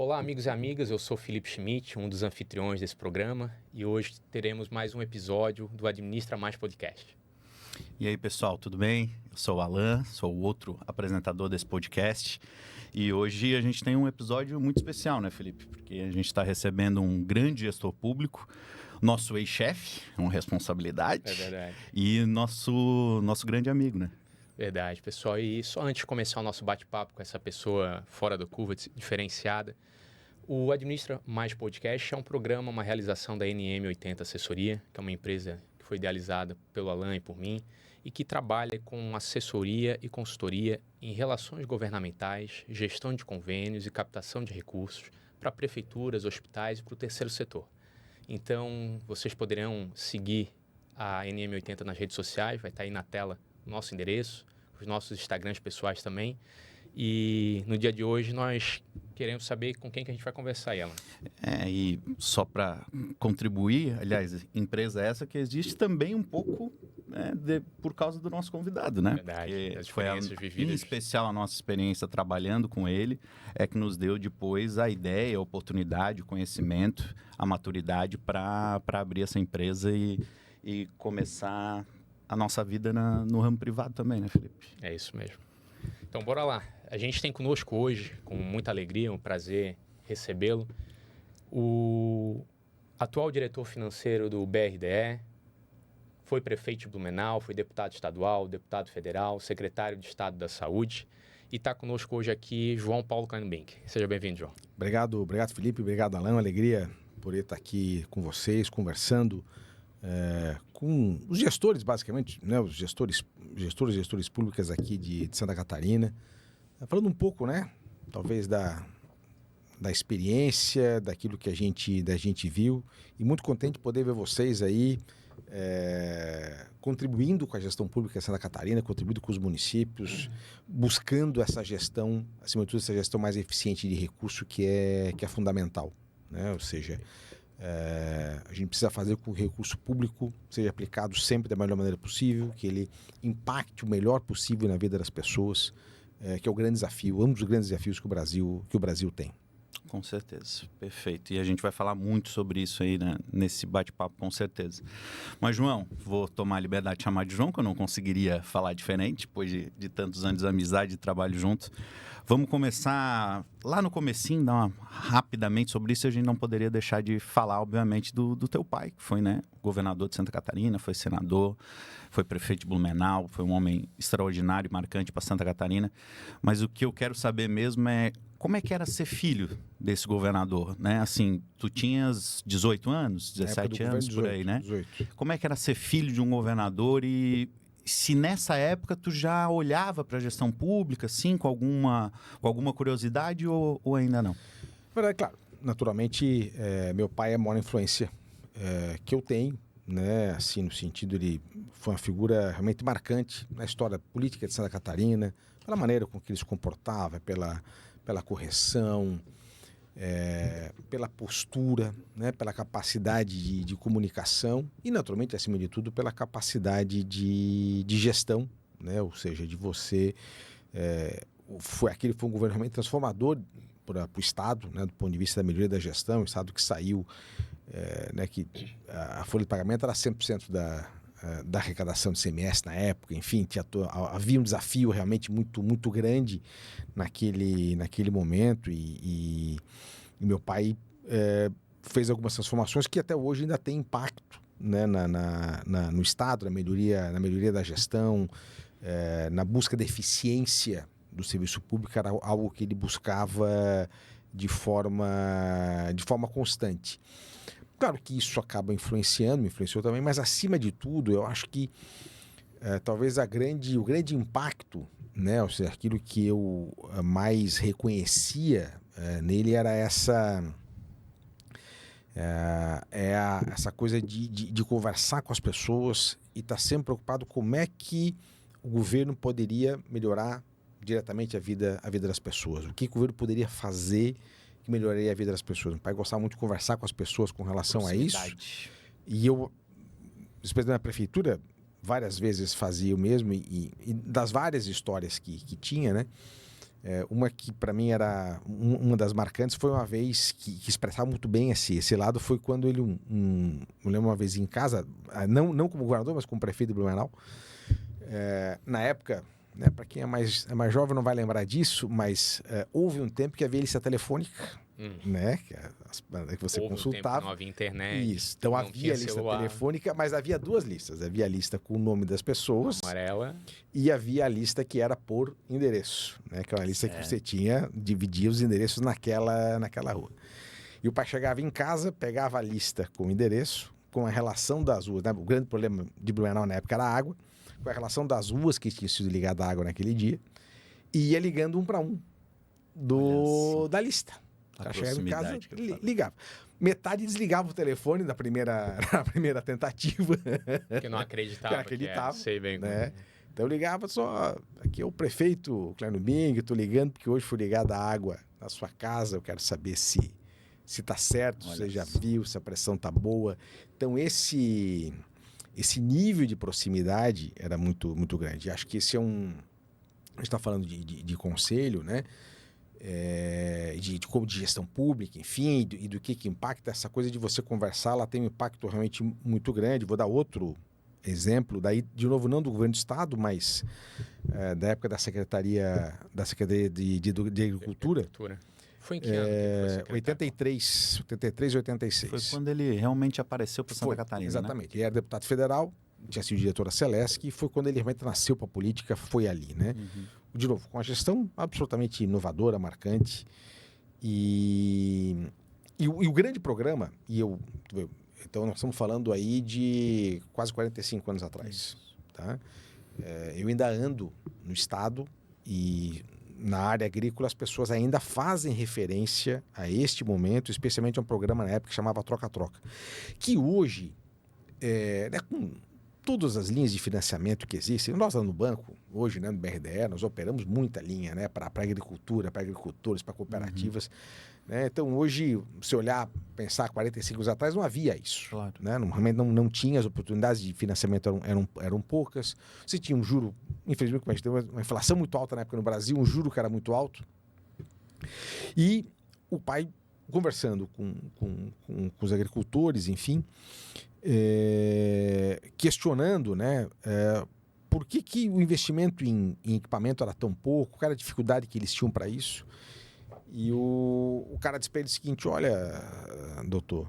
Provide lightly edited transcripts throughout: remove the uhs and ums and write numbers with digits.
Olá, amigos e amigas, eu sou Felipe Schmidt, um dos anfitriões desse programa, e hoje teremos mais um episódio do Administra Mais Podcast. E aí, pessoal, tudo bem? Eu sou o Alan, sou o outro apresentador desse podcast, e hoje a gente tem um episódio muito especial, né, Felipe? Porque a gente está recebendo um grande gestor público, nosso ex-chefe, uma responsabilidade, É verdade. E nosso grande amigo, né? Verdade, pessoal. E só antes de começar o nosso bate-papo com essa pessoa fora da curva, diferenciada, o Administra Mais Podcast é um programa, uma realização da NM80 Assessoria, que é uma empresa que foi idealizada pelo Alan e por mim, e que trabalha com assessoria e consultoria em relações governamentais, gestão de convênios e captação de recursos para prefeituras, hospitais e para o terceiro setor. Então, vocês poderão seguir a NM80 nas redes sociais, vai estar aí na tela o nosso endereço, os nossos Instagrams pessoais também. E no dia de hoje nós queremos saber com quem que a gente vai conversar, Alan. E só para contribuir, aliás, empresa essa que existe também um pouco por causa do nosso convidado, né? Verdade, porque as experiências vividas. Em especial a nossa experiência trabalhando com ele é que nos deu depois a ideia, a oportunidade, o conhecimento, a maturidade para abrir essa empresa e começar a nossa vida no ramo privado também, né, Felipe? É isso mesmo. Então, bora lá. A gente tem conosco hoje, com muita alegria, um prazer recebê-lo, o atual diretor financeiro do BRDE, foi prefeito de Blumenau, foi deputado estadual, deputado federal, secretário de Estado da Saúde, e está conosco hoje aqui João Paulo Kleinbink. Seja bem-vindo, João. Obrigado, Felipe. Obrigado, Alan. Uma alegria por estar aqui com vocês, conversando com os gestores, basicamente, né? Os gestores públicos aqui de Santa Catarina. Falando um pouco, né? Talvez da experiência, daquilo que a gente viu. E muito contente de poder ver vocês aí contribuindo com a gestão pública de Santa Catarina, contribuindo com os municípios, buscando essa gestão, acima de tudo, essa gestão mais eficiente de recurso que é fundamental, né? Ou seja, a gente precisa fazer com que o recurso público seja aplicado sempre da melhor maneira possível, que ele impacte o melhor possível na vida das pessoas, que é o grande desafio, um dos grandes desafios que o Brasil tem. Com certeza, perfeito. E a gente vai falar muito sobre isso aí, né, nesse bate-papo, com certeza. Mas, João, vou tomar a liberdade de chamar de João, que eu não conseguiria falar diferente, depois de tantos anos de amizade e trabalho junto. Vamos começar lá no comecinho, rapidamente sobre isso. A gente não poderia deixar de falar, obviamente, do teu pai, que foi, né, governador de Santa Catarina, foi senador, foi prefeito de Blumenau, foi um homem extraordinário e marcante para Santa Catarina. Mas o que eu quero saber mesmo é como é que era ser filho desse governador, né? Assim, tu tinhas 18 anos, 17 anos, por aí, né? 18. Como é que era ser filho de um governador e se nessa época tu já olhava para a gestão pública, assim, com alguma curiosidade ou ainda não? Verdade, claro. Naturalmente, meu pai é a maior influência que eu tenho, né? Assim, no sentido, ele foi uma figura realmente marcante na história política de Santa Catarina, pela maneira com que ele se comportava, pela correção, pela postura, né, pela capacidade de comunicação e, naturalmente, acima de tudo, pela capacidade de gestão, né, ou seja, de você... foi um governo realmente transformador para o Estado, né, do ponto de vista da melhoria da gestão, o Estado que saiu, né, que a folha de pagamento era 100% da arrecadação de ICMS na época, enfim, havia um desafio realmente muito, muito grande naquele momento e meu pai fez algumas transformações que até hoje ainda tem impacto, né, no Estado, na melhoria da gestão, na busca da eficiência do serviço público, era algo que ele buscava de forma constante. Claro que isso acaba me influenciou também, mas acima de tudo, eu acho que talvez o grande impacto, né, ou seja, aquilo que eu mais reconhecia nele era essa coisa de conversar com as pessoas e estar sempre preocupado como é que o governo poderia melhorar diretamente a vida das pessoas. O que o governo poderia fazer que melhoraria a vida das pessoas. Meu pai gostava muito de conversar com as pessoas com relação a isso. E eu, depois da minha prefeitura, várias vezes fazia o mesmo e das várias histórias que tinha, né? Uma que para mim era uma das marcantes foi uma vez que expressava muito bem esse lado, foi quando ele, eu lembro uma vez em casa, não como governador, mas como prefeito de Blumenau, na época, né, para quem é mais jovem não vai lembrar disso, mas houve um tempo que havia lista telefônica, né, que você houve consultava. Um tempo que não havia internet. Isso, então havia lista telefônica, mas havia duas listas. Havia a lista com o nome das pessoas. Amarela. E havia a lista que era por endereço, né, que é uma lista que você dividia os endereços naquela rua. E o pai chegava em casa, pegava a lista com o endereço, com a relação das ruas, né? O grande problema de Blumenau na época era a água, com a relação das ruas que tinham sido ligadas à água naquele dia, e ia ligando um para um da lista. O cara chegava em casa, ligava. Metade desligava o telefone na primeira tentativa. Que não acreditava. Sei bem, né? Então eu ligava só, aqui é o prefeito Clarno Bing, estou ligando porque hoje foi ligada a água na sua casa, eu quero saber se está certo, se você já viu, se a pressão está boa. Então esse nível de proximidade era muito, muito grande. Acho que esse a gente está falando de conselho, né? De gestão pública, enfim, e do que impacta. Essa coisa de você conversar, ela tem um impacto realmente muito grande. Vou dar outro exemplo, daí, de novo, não do governo do estado, mas da época da Secretaria de Agricultura. Foi em que ano? 83 e 86. Foi quando ele realmente apareceu para Santa Catarina, exatamente. Né? Ele era deputado federal, tinha sido diretor da Celesc, e foi quando ele realmente nasceu para a política, foi ali, né? De novo, com uma gestão absolutamente inovadora, marcante. E o grande programa, então nós estamos falando aí de quase 45 anos atrás. Tá? Eu ainda ando no estado e na área agrícola as pessoas ainda fazem referência a este momento, especialmente a um programa na época que chamava Troca-Troca, que hoje, né, com todas as linhas de financiamento que existem, nós lá no banco, hoje, né, no BRDE, nós operamos muita linha, né, para agricultura, para agricultores, para cooperativas. Né? Então, hoje, se olhar, pensar 45 anos atrás, não havia isso. Claro. Né? Realmente não tinha, as oportunidades de financiamento eram poucas. Você tinha um juro, infelizmente, a gente teve uma inflação muito alta na época no Brasil, um juro que era muito alto. E o pai, conversando com os agricultores, enfim, questionando, né, por que o investimento em equipamento era tão pouco, qual era a dificuldade que eles tinham para isso. E o cara disse para ele o seguinte: olha, doutor,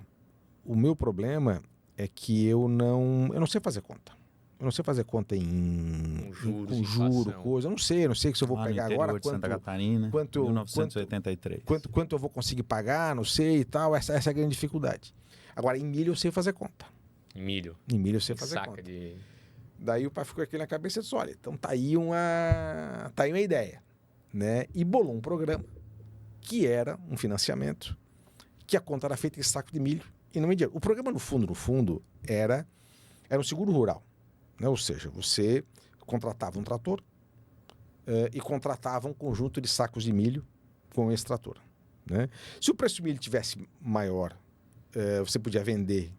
o meu problema é que eu não sei fazer conta. Eu não sei fazer conta com juro, coisa. Eu não sei se eu vou pegar agora. De Santa Catarina, 1983. Quanto eu vou conseguir pagar, não sei e tal. Essa é a grande dificuldade. Agora, em milho eu sei fazer conta. Em milho eu sei fazer conta. Daí o pai ficou aqui na cabeça e disse: olha, então tá aí uma ideia. Né? E bolou um programa que era um financiamento, que a conta era feita em saco de milho e não em dinheiro. O programa, no fundo, era um seguro rural. Né? Ou seja, você contratava um trator e contratava um conjunto de sacos de milho com esse trator. Né? Se o preço do milho tivesse maior, você podia vender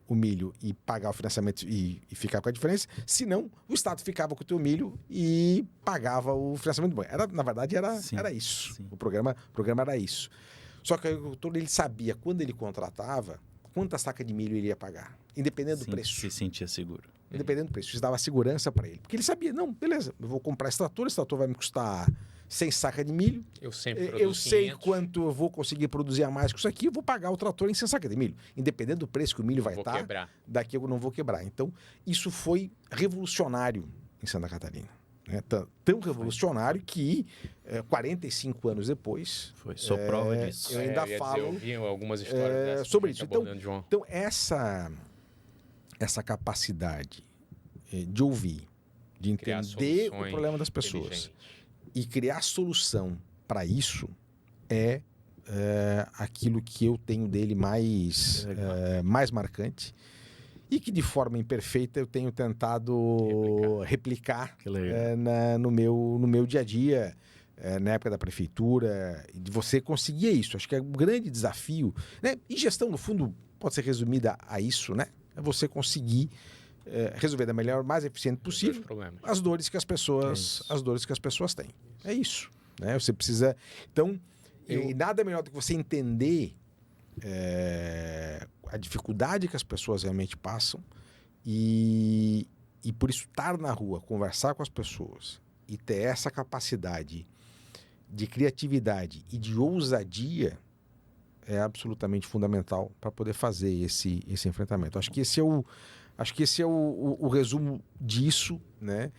o milho e pagar o financiamento e ficar com a diferença. Se não, o Estado ficava com o teu milho e pagava o financiamento. Na verdade, era isso. Sim. O programa era isso. Só que o agricultor, ele sabia, quando ele contratava, quanta saca de milho ele ia pagar, independente do preço. Se sentia seguro. Independente do preço. Isso dava segurança para ele. Porque ele sabia, não, beleza, eu vou comprar esse trator vai me custar 100 sacas de milho. Eu sei 500. Quanto eu vou conseguir produzir a mais com isso aqui, eu vou pagar o trator em 100 sacas de milho. Independente do preço que o milho vai estar, daqui eu não vou quebrar. Então, isso foi revolucionário em Santa Catarina. Né? Tão revolucionário que 45 anos depois... Sou prova disso. Eu ainda falo... Eu ouvi algumas histórias sobre isso. Então, essa capacidade de ouvir, de entender o problema das pessoas e criar solução para isso é aquilo que eu tenho dele mais marcante e que de forma imperfeita eu tenho tentado replicar no meu dia a dia, na época da prefeitura, de você conseguir isso. Acho que é um grande desafio, né? E gestão, no fundo, pode ser resumida a isso, né? É você conseguir resolver da melhor, mais eficiente possível as dores que as pessoas têm. É isso. Né? Você precisa... Então, e nada melhor do que você entender a dificuldade que as pessoas realmente passam e por isso estar na rua, conversar com as pessoas e ter essa capacidade de criatividade e de ousadia é absolutamente fundamental para poder fazer esse enfrentamento. Acho que esse é o resumo disso, né?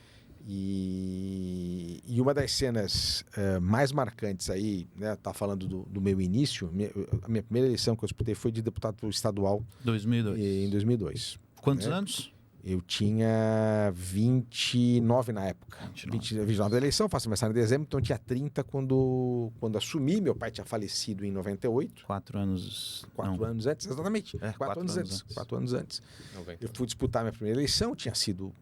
E uma das cenas mais marcantes aí, né? Tá falando do meu início, a minha primeira eleição que eu disputei foi de deputado estadual 2002. Em 2002. Quantos né? anos? Eu tinha 29 na época. 29 da eleição, faço aniversário em dezembro, então eu tinha 30 quando assumi. Meu pai tinha falecido em 98. 4 anos. 4 anos antes, exatamente. 4 anos antes. 4 anos antes. 90. Eu fui disputar minha primeira eleição, tinha sido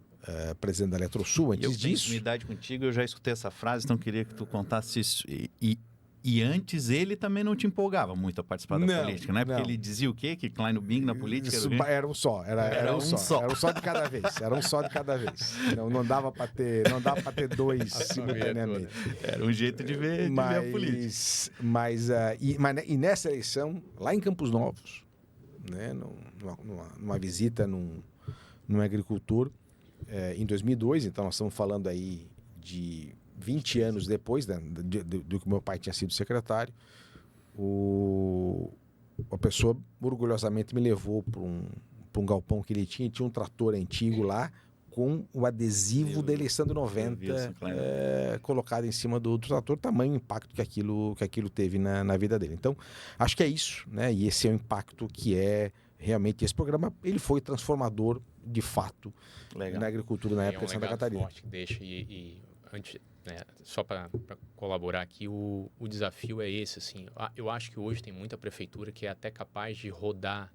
presidente da Eletrosul antes eu tenho disso. intimidade contigo, eu já escutei essa frase, então queria que tu contasse isso. E antes ele também não te empolgava muito a participar da política, né? Porque ele dizia o quê? Que Klein Bing na política era um só. Era um só. Era um só de cada vez. Era um só de cada vez. Não dava para ter dois simultaneamente. Era um jeito de ver a política. Mas nessa eleição, lá em Campos Novos, né? Numa visita num agricultor, em 2002, então nós estamos falando aí de 20 anos depois do que meu pai tinha sido secretário, a pessoa orgulhosamente me levou para um galpão que ele tinha um trator antigo lá com o adesivo da eleição de 90 colocado em cima do trator, tamanho impacto que aquilo teve na vida dele. Então, acho que é isso, né? E esse é o impacto que realmente esse programa, ele foi transformador de fato na agricultura na época de Santa Catarina. Forte que deixa antes, né, só para colaborar aqui, o desafio é esse, assim. Eu acho que hoje tem muita prefeitura que é até capaz de rodar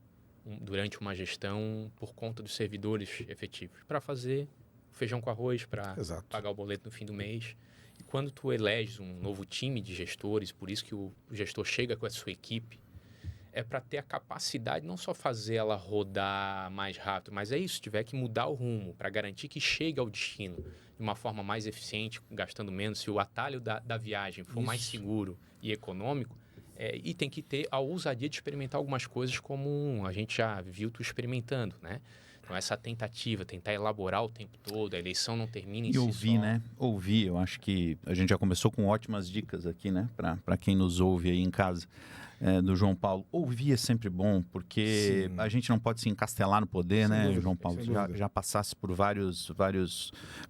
durante uma gestão por conta dos servidores efetivos, para fazer feijão com arroz, para pagar o boleto no fim do mês. E quando tu eleges um novo time de gestores, por isso que o gestor chega com a sua equipe, é para ter a capacidade, não só fazer ela rodar mais rápido, mas é isso, tiver que mudar o rumo, para garantir que chegue ao destino de uma forma mais eficiente, gastando menos. Se o atalho da viagem for mais seguro e econômico, e tem que ter a ousadia de experimentar algumas coisas como a gente já viu tu experimentando, né? Então, essa tentativa, tentar elaborar o tempo todo, a eleição não termina em si ouvir, só. né? Ouvir, eu acho que a gente já começou com ótimas dicas aqui, né? Para quem nos ouve aí em casa. Do João Paulo. Ouvir é sempre bom, porque a gente não pode se encastelar no poder, né, João Paulo? Já passasse por vários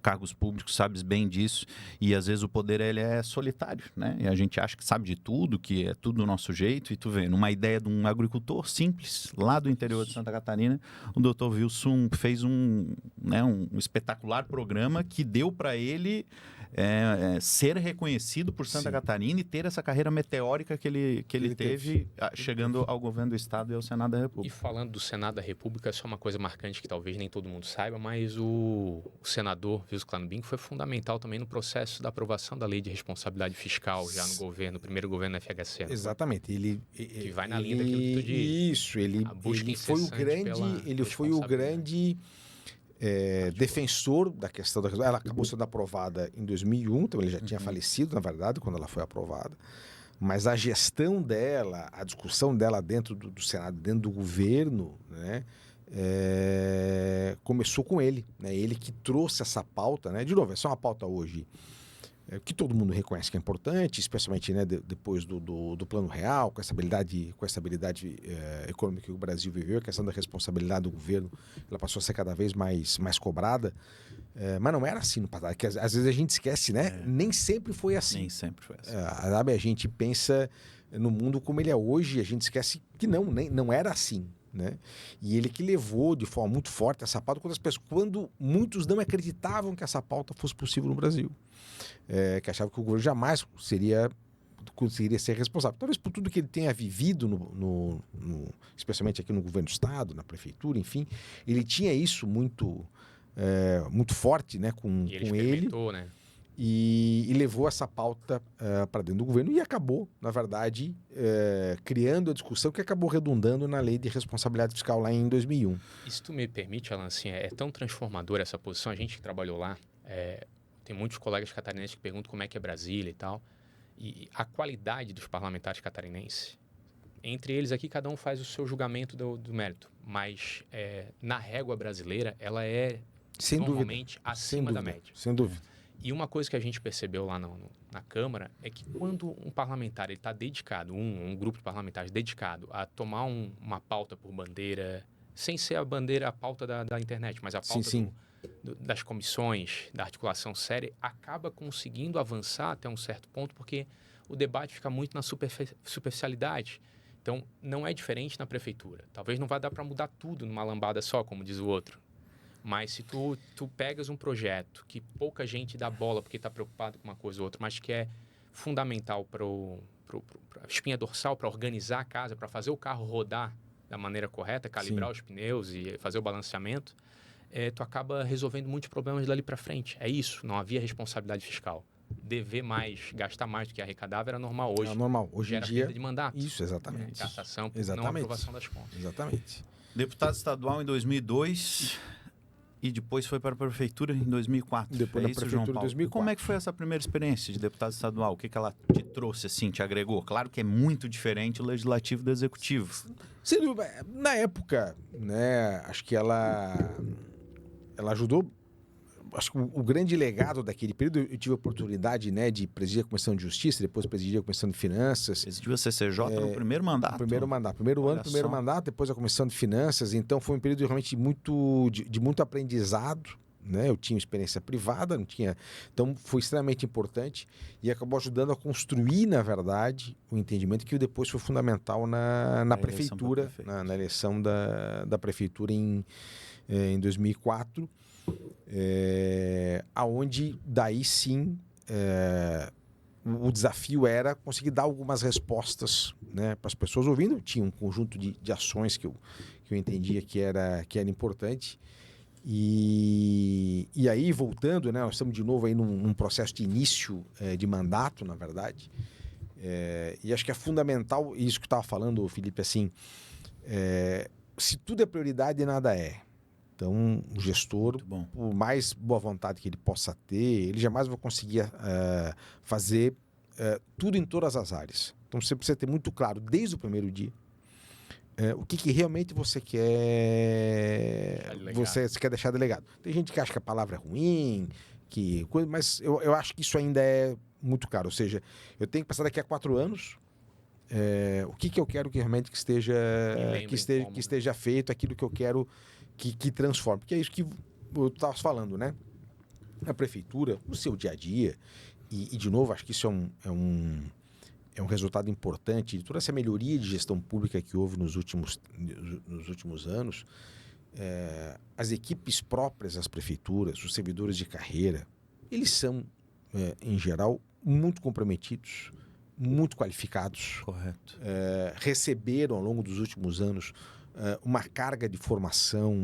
cargos públicos, sabes bem disso, e às vezes o poder ele é solitário, né? E a gente acha que sabe de tudo, que é tudo do nosso jeito, e tu vê, numa ideia de um agricultor simples, lá do interior de Santa Catarina, o Dr. Wilson fez um espetacular programa que deu para ele ser reconhecido por Santa Catarina e ter essa carreira meteórica que ele teve chegando ao governo do Estado e ao Senado da República. E falando do Senado da República, é só uma coisa marcante que talvez nem todo mundo saiba, mas o senador Wilson Klein Bing foi fundamental também no processo da aprovação da Lei de Responsabilidade Fiscal já no governo, primeiro governo FHC. Né? Exatamente. Que vai na linha daquilo que tu diz. Isso, ele foi o grande defensor da questão da... Ela acabou sendo aprovada em 2001, então ele já tinha falecido, na verdade, quando ela foi aprovada. Mas a gestão dela, a discussão dela dentro do Senado, dentro do governo, né, começou com ele. Né, ele que trouxe essa pauta, né, de novo, essa é uma pauta hoje que todo mundo reconhece que é importante, especialmente, né, depois do Plano Real, com essa habilidade econômica que o Brasil viveu, a questão da responsabilidade do governo, ela passou a ser cada vez mais cobrada, mas não era assim no passado, que às vezes a gente esquece, né? Nem sempre foi assim. Nem sempre foi assim. A gente pensa no mundo como ele é hoje, a gente esquece que não era assim. Né? E ele que levou de forma muito forte essa pauta quando muitos não acreditavam que essa pauta fosse possível no Brasil. Que achavam que o governo jamais conseguiria ser responsável. Talvez por tudo que ele tenha vivido, especialmente aqui no governo do Estado, na prefeitura, enfim. Ele tinha isso muito forte, né, com ele. Né? E levou essa pauta para dentro do governo e acabou, na verdade, criando a discussão que acabou redundando na Lei de Responsabilidade Fiscal lá em 2001. E se tu me permite, Alan, assim, é tão transformadora essa posição, a gente que trabalhou lá, tem muitos colegas catarinenses que perguntam como é que é Brasília e tal. E a qualidade dos parlamentares catarinenses, entre eles aqui, cada um faz o seu julgamento do mérito. Mas na régua brasileira, ela é Sem normalmente dúvida. acima da média. Sem dúvida. E uma coisa que a gente percebeu lá na Câmara é que quando um parlamentar está dedicado, um grupo de parlamentares dedicado a tomar uma pauta por bandeira, sem ser a bandeira, a pauta da internet, mas a pauta das comissões, da articulação séria, acaba conseguindo avançar até um certo ponto, porque o debate fica muito na superficialidade. Então, não é diferente na prefeitura. Talvez não vá dar para mudar tudo numa lambada só, como diz o outro. Mas se tu pegas um projeto que pouca gente dá bola porque está preocupado com uma coisa ou outra, mas que é fundamental para a espinha dorsal, para organizar a casa, para fazer o carro rodar da maneira correta, calibrar os pneus e fazer o balanceamento, tu acaba resolvendo muitos problemas dali para frente. É isso, não havia responsabilidade fiscal. Dever mais, gastar mais do que arrecadava era normal. Hoje, Hoje em dia, perda de mandato. Isso, exatamente. Cassação por não aprovação das contas. Exatamente. Deputado estadual em 2002... E depois foi para a prefeitura em 2004. Depois da prefeitura em 2004. Como é que foi essa primeira experiência de deputado estadual? O que ela te trouxe, assim, te agregou? Claro que é muito diferente o legislativo do executivo. Sem dúvida. Na época, né, acho que ela ajudou. Acho que o grande legado daquele período, eu tive a oportunidade, né, de presidir a Comissão de Justiça, depois presidir a Comissão de Finanças. Presidiu a CCJ no primeiro mandato? No primeiro mandato. Primeiro ano, primeiro mandato, depois a Comissão de Finanças. Então, foi um período realmente de muito aprendizado. Né? Eu tinha experiência privada, não tinha... Então, foi extremamente importante e acabou ajudando a construir, na verdade, o entendimento que depois foi fundamental na prefeitura, na eleição da prefeitura em 2004. Aonde daí sim o desafio era conseguir dar algumas respostas, né, para as pessoas ouvindo. Tinha um conjunto de ações que eu entendia que era importante. E aí, voltando, né, nós estamos de novo aí num processo de início de mandato, na verdade. E acho que é fundamental isso que eu estava falando, Felipe, assim, se tudo é prioridade, nada é. Então, o gestor, por mais boa vontade que ele possa ter, ele jamais vai conseguir fazer tudo em todas as áreas. Então, você precisa ter muito claro, desde o primeiro dia, o que realmente você quer deixar de legado. Tem gente que acha que a palavra é ruim, mas eu acho que isso ainda é muito claro. Ou seja, eu tenho que pensar daqui a 4 anos o que eu quero que realmente que esteja feito, aquilo que eu quero que transforme. Porque é isso que eu estava falando, né? A prefeitura, no seu dia a dia, e de novo, acho que isso é um resultado importante de toda essa melhoria de gestão pública que houve nos últimos anos. As equipes próprias das prefeituras, os servidores de carreira, eles são, em geral, muito comprometidos, muito qualificados. Correto. Receberam, ao longo dos últimos anos, uma carga de formação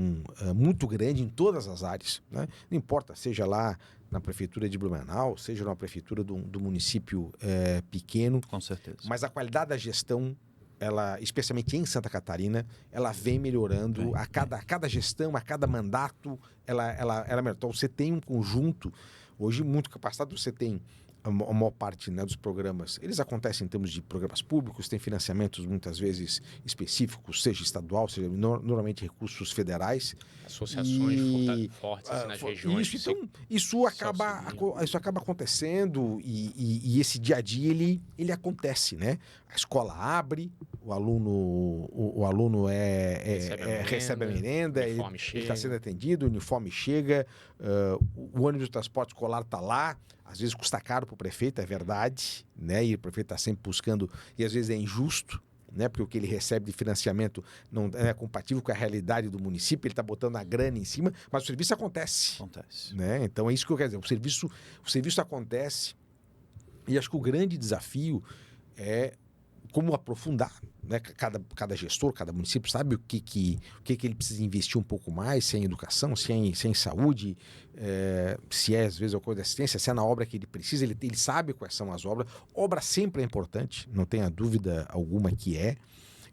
muito grande em todas as áreas, né? Não importa, seja lá na prefeitura de Blumenau, seja na prefeitura do município pequeno. Com certeza. Mas a qualidade da gestão, ela, especialmente em Santa Catarina, ela vem melhorando a cada gestão, a cada mandato, ela melhora. Então, você tem um conjunto, hoje, muito capacitado. Você tem a maior parte, né, dos programas, eles acontecem em termos de programas públicos, tem financiamentos muitas vezes específicos, seja estadual, seja normalmente recursos federais. Associações fortes assim, nas regiões. Isso acaba acontecendo e esse dia a dia ele acontece, né? A escola abre, o aluno recebe a merenda, ele está sendo atendido, o uniforme chega, o ônibus de transporte escolar está lá. Às vezes custa caro para o prefeito, é verdade, né? E o prefeito está sempre buscando, e às vezes é injusto, né? Porque o que ele recebe de financiamento não é compatível com a realidade do município, ele está botando a grana em cima, mas o serviço acontece. Né? Então é isso que eu quero dizer, o serviço acontece, e acho que o grande desafio é como aprofundar, né? Cada gestor, cada município sabe o que ele precisa investir um pouco mais, se é em educação, se é em saúde, se é às vezes a coisa de assistência, se é na obra que ele precisa, ele sabe quais são as obras. Obra sempre é importante, não tenha dúvida alguma que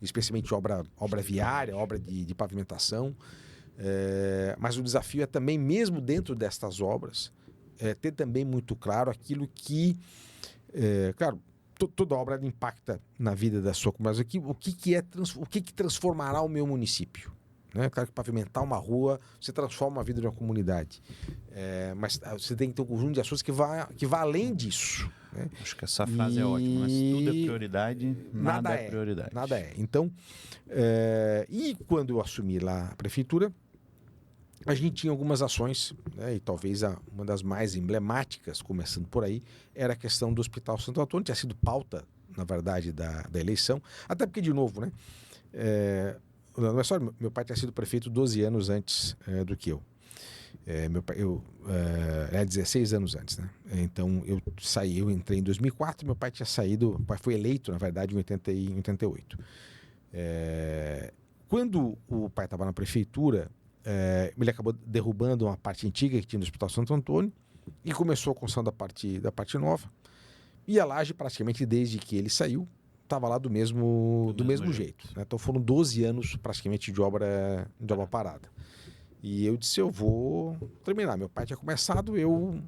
especialmente obra viária, obra de pavimentação, mas o desafio é também, mesmo dentro destas obras, ter também muito claro aquilo que, claro, toda obra impacta na vida da sua comunidade. O que transformará o meu município? Né? Claro que pavimentar uma rua, você transforma a vida de uma comunidade. Mas você tem que ter um conjunto de ações que vá além disso. Né? Acho que essa frase é ótima. Se tudo é prioridade, nada é prioridade. Nada é. Então, e quando eu assumi lá a prefeitura, a gente tinha algumas ações, né, e talvez uma das mais emblemáticas, começando por aí, era a questão do Hospital Santo Antônio. Tinha sido pauta, na verdade, da eleição. Até porque, de novo, né, não é só, meu pai tinha sido prefeito 12 anos antes do que eu. Meu pai, 16 anos antes, né? Então, eu entrei em 2004, meu pai tinha saído, meu pai foi eleito, na verdade, em 88. Quando o pai estava na prefeitura, ele acabou derrubando uma parte antiga que tinha no Hospital Santo Antônio e começou a construção da parte nova. E a laje, praticamente desde que ele saiu, estava lá do mesmo jeito. Né? Então foram 12 anos praticamente de obra parada. E eu disse, eu vou terminar. Meu pai tinha começado, eu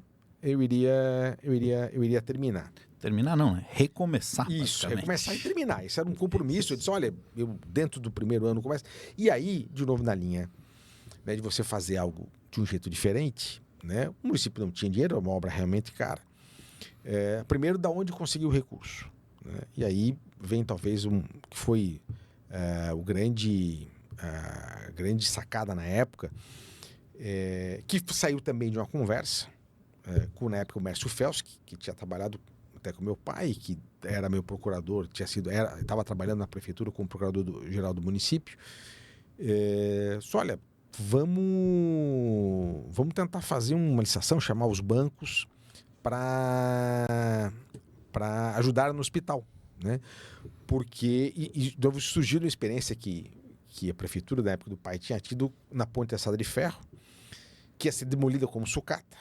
iria terminar. Terminar não, é recomeçar. Isso, recomeçar e terminar. Esse era um compromisso. Eu disse, olha, eu dentro do primeiro ano começo. E aí, de novo na linha, né, de você fazer algo de um jeito diferente, né? O município não tinha dinheiro, era uma obra realmente cara. Primeiro, da onde conseguir o recurso, né? E aí vem talvez que foi a grande sacada na época, que saiu também de uma conversa com, na época, o Mércio Felski, que tinha trabalhado até com meu pai, que era meu procurador, estava trabalhando na prefeitura como procurador-geral do município. Olha, vamos tentar fazer uma licitação, chamar os bancos para ajudar no hospital, né? Porque surgiu uma experiência que a prefeitura da época do pai tinha tido na Ponte da Estrada de Ferro, que ia ser demolida como sucata,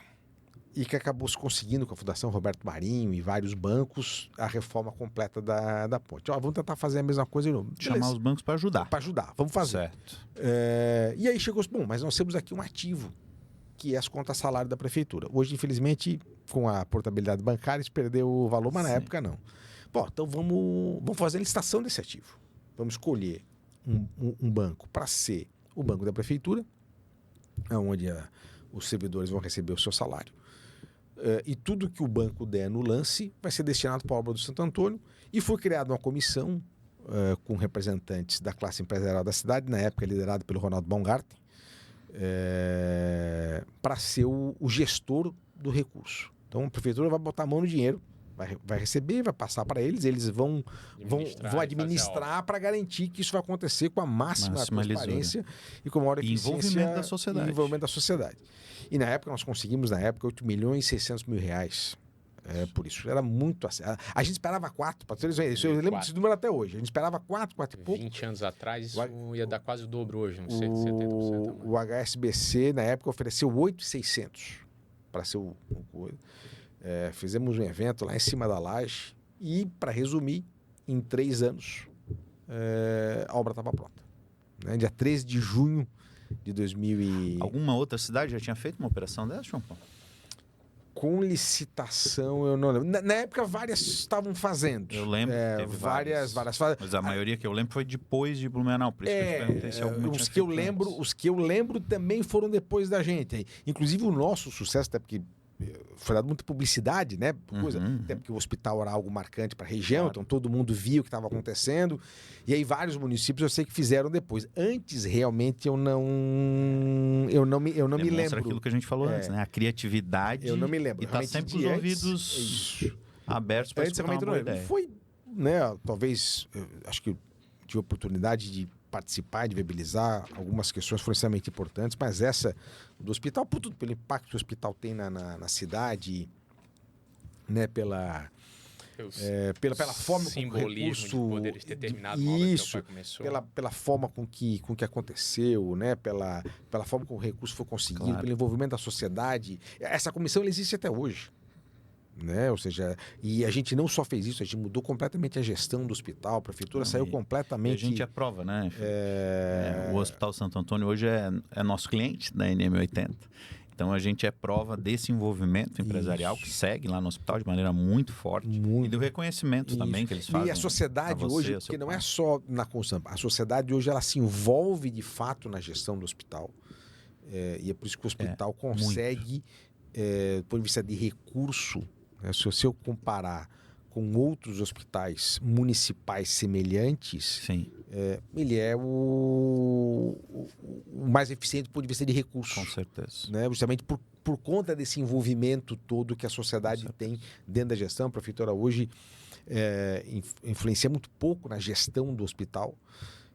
e que acabou se conseguindo com a Fundação Roberto Marinho e vários bancos a reforma completa da ponte. Vamos tentar fazer a mesma coisa de novo. Chamar os bancos para ajudar. Para ajudar, vamos fazer. Certo. E aí chegou, mas nós temos aqui um ativo, que é as contas salário da prefeitura. Hoje, infelizmente, com a portabilidade bancária, isso perdeu o valor, mas na época não. Bom, então vamos fazer a licitação desse ativo. Vamos escolher um banco para ser o banco da prefeitura, onde os servidores vão receber o seu salário. E tudo que o banco der no lance vai ser destinado para a obra do Santo Antônio. E foi criada uma comissão com representantes da classe empresarial da cidade, na época liderada pelo Ronaldo Baumgarten, para ser o gestor do recurso. Então a prefeitura vai botar a mão no dinheiro, vai receber, vai passar para eles vão administrar para garantir que isso vai acontecer com a máxima transparência e com a maior eficiência envolvimento da sociedade. E na época nós conseguimos, 8 milhões e 600 mil reais por isso. Era muito assim. A gente esperava 4, para vocês verem isso. Eu lembro desse número até hoje. A gente esperava 4 e pouco. 20 anos atrás, isso ia dar quase o dobro hoje, uns 70%. O HSBC, na época, ofereceu 8.600 para ser o coisa. Fizemos um evento lá em cima da laje e, para resumir, em 3 anos, a obra estava pronta. Né? Dia 13 de junho de 2000 Alguma outra cidade já tinha feito uma operação dessa, João Paulo? Com licitação, eu não lembro. Na época, várias estavam fazendo. Eu lembro que teve várias. Mas a maioria que eu lembro foi depois de Blumenau. Por isso que eu te perguntei se alguma tinha feito os que eu lembro também foram depois da gente. Inclusive, o nosso sucesso, até porque foi dado muita publicidade, né? Até porque o hospital era algo marcante para a região, então todo mundo via o que estava acontecendo. E aí vários municípios eu sei que fizeram depois. Antes, realmente, eu não me lembro. Aquilo que a gente falou antes, né? A criatividade. Eu não me lembro. E tá sempre os ouvidos abertos para escutar uma boa ideia. Foi, né? Talvez, acho que tive a oportunidade de participar, de viabilizar algumas questões foram extremamente importantes, mas essa do hospital, por tudo, pelo impacto que o hospital tem na cidade, né, pela forma como o recurso, de poder ter terminado uma obra que o pai começou. Pela forma com que aconteceu, né, pela forma como o recurso foi conseguido, pelo envolvimento da sociedade. Essa comissão ela existe até hoje. Né? Ou seja, e a gente não só fez isso, a gente mudou completamente a gestão do hospital, a prefeitura saiu completamente... E a gente aprova, né? O Hospital Santo Antônio hoje é nosso cliente da NM80. Então, a gente é prova desse envolvimento empresarial que segue lá no hospital de maneira muito forte. E do reconhecimento também que eles fazem. E a sociedade hoje, porque não é só na construção, a sociedade hoje ela se envolve de fato na gestão do hospital. E é por isso que o hospital consegue, do ponto de vista de recurso, né, se eu comparar com outros hospitais municipais semelhantes, ele é o mais eficiente do ponto de vista de recursos. Com certeza. Né? Justamente por conta desse envolvimento todo que a sociedade tem dentro da gestão. A prefeitura hoje influencia muito pouco na gestão do hospital.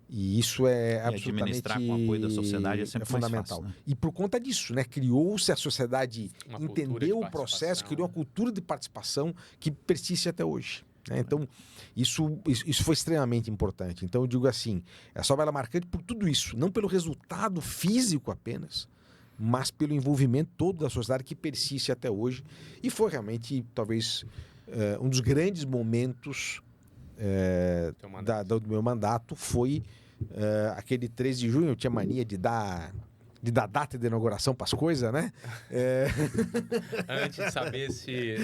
E isso é absolutamente administrar com o apoio da sociedade é sempre fundamental. Mais fácil, né? E por conta disso, né, criou-se a sociedade, entendeu o processo, criou uma cultura de participação que persiste até hoje. Né? Então, isso foi extremamente importante. Então, eu digo assim, essa obra é marcante por tudo isso, não pelo resultado físico apenas, mas pelo envolvimento todo da sociedade que persiste até hoje. E foi realmente, talvez, um dos grandes momentos do meu mandato foi aquele 13 de junho. Eu tinha mania de dar data de inauguração para as coisas, né? Antes de saber se...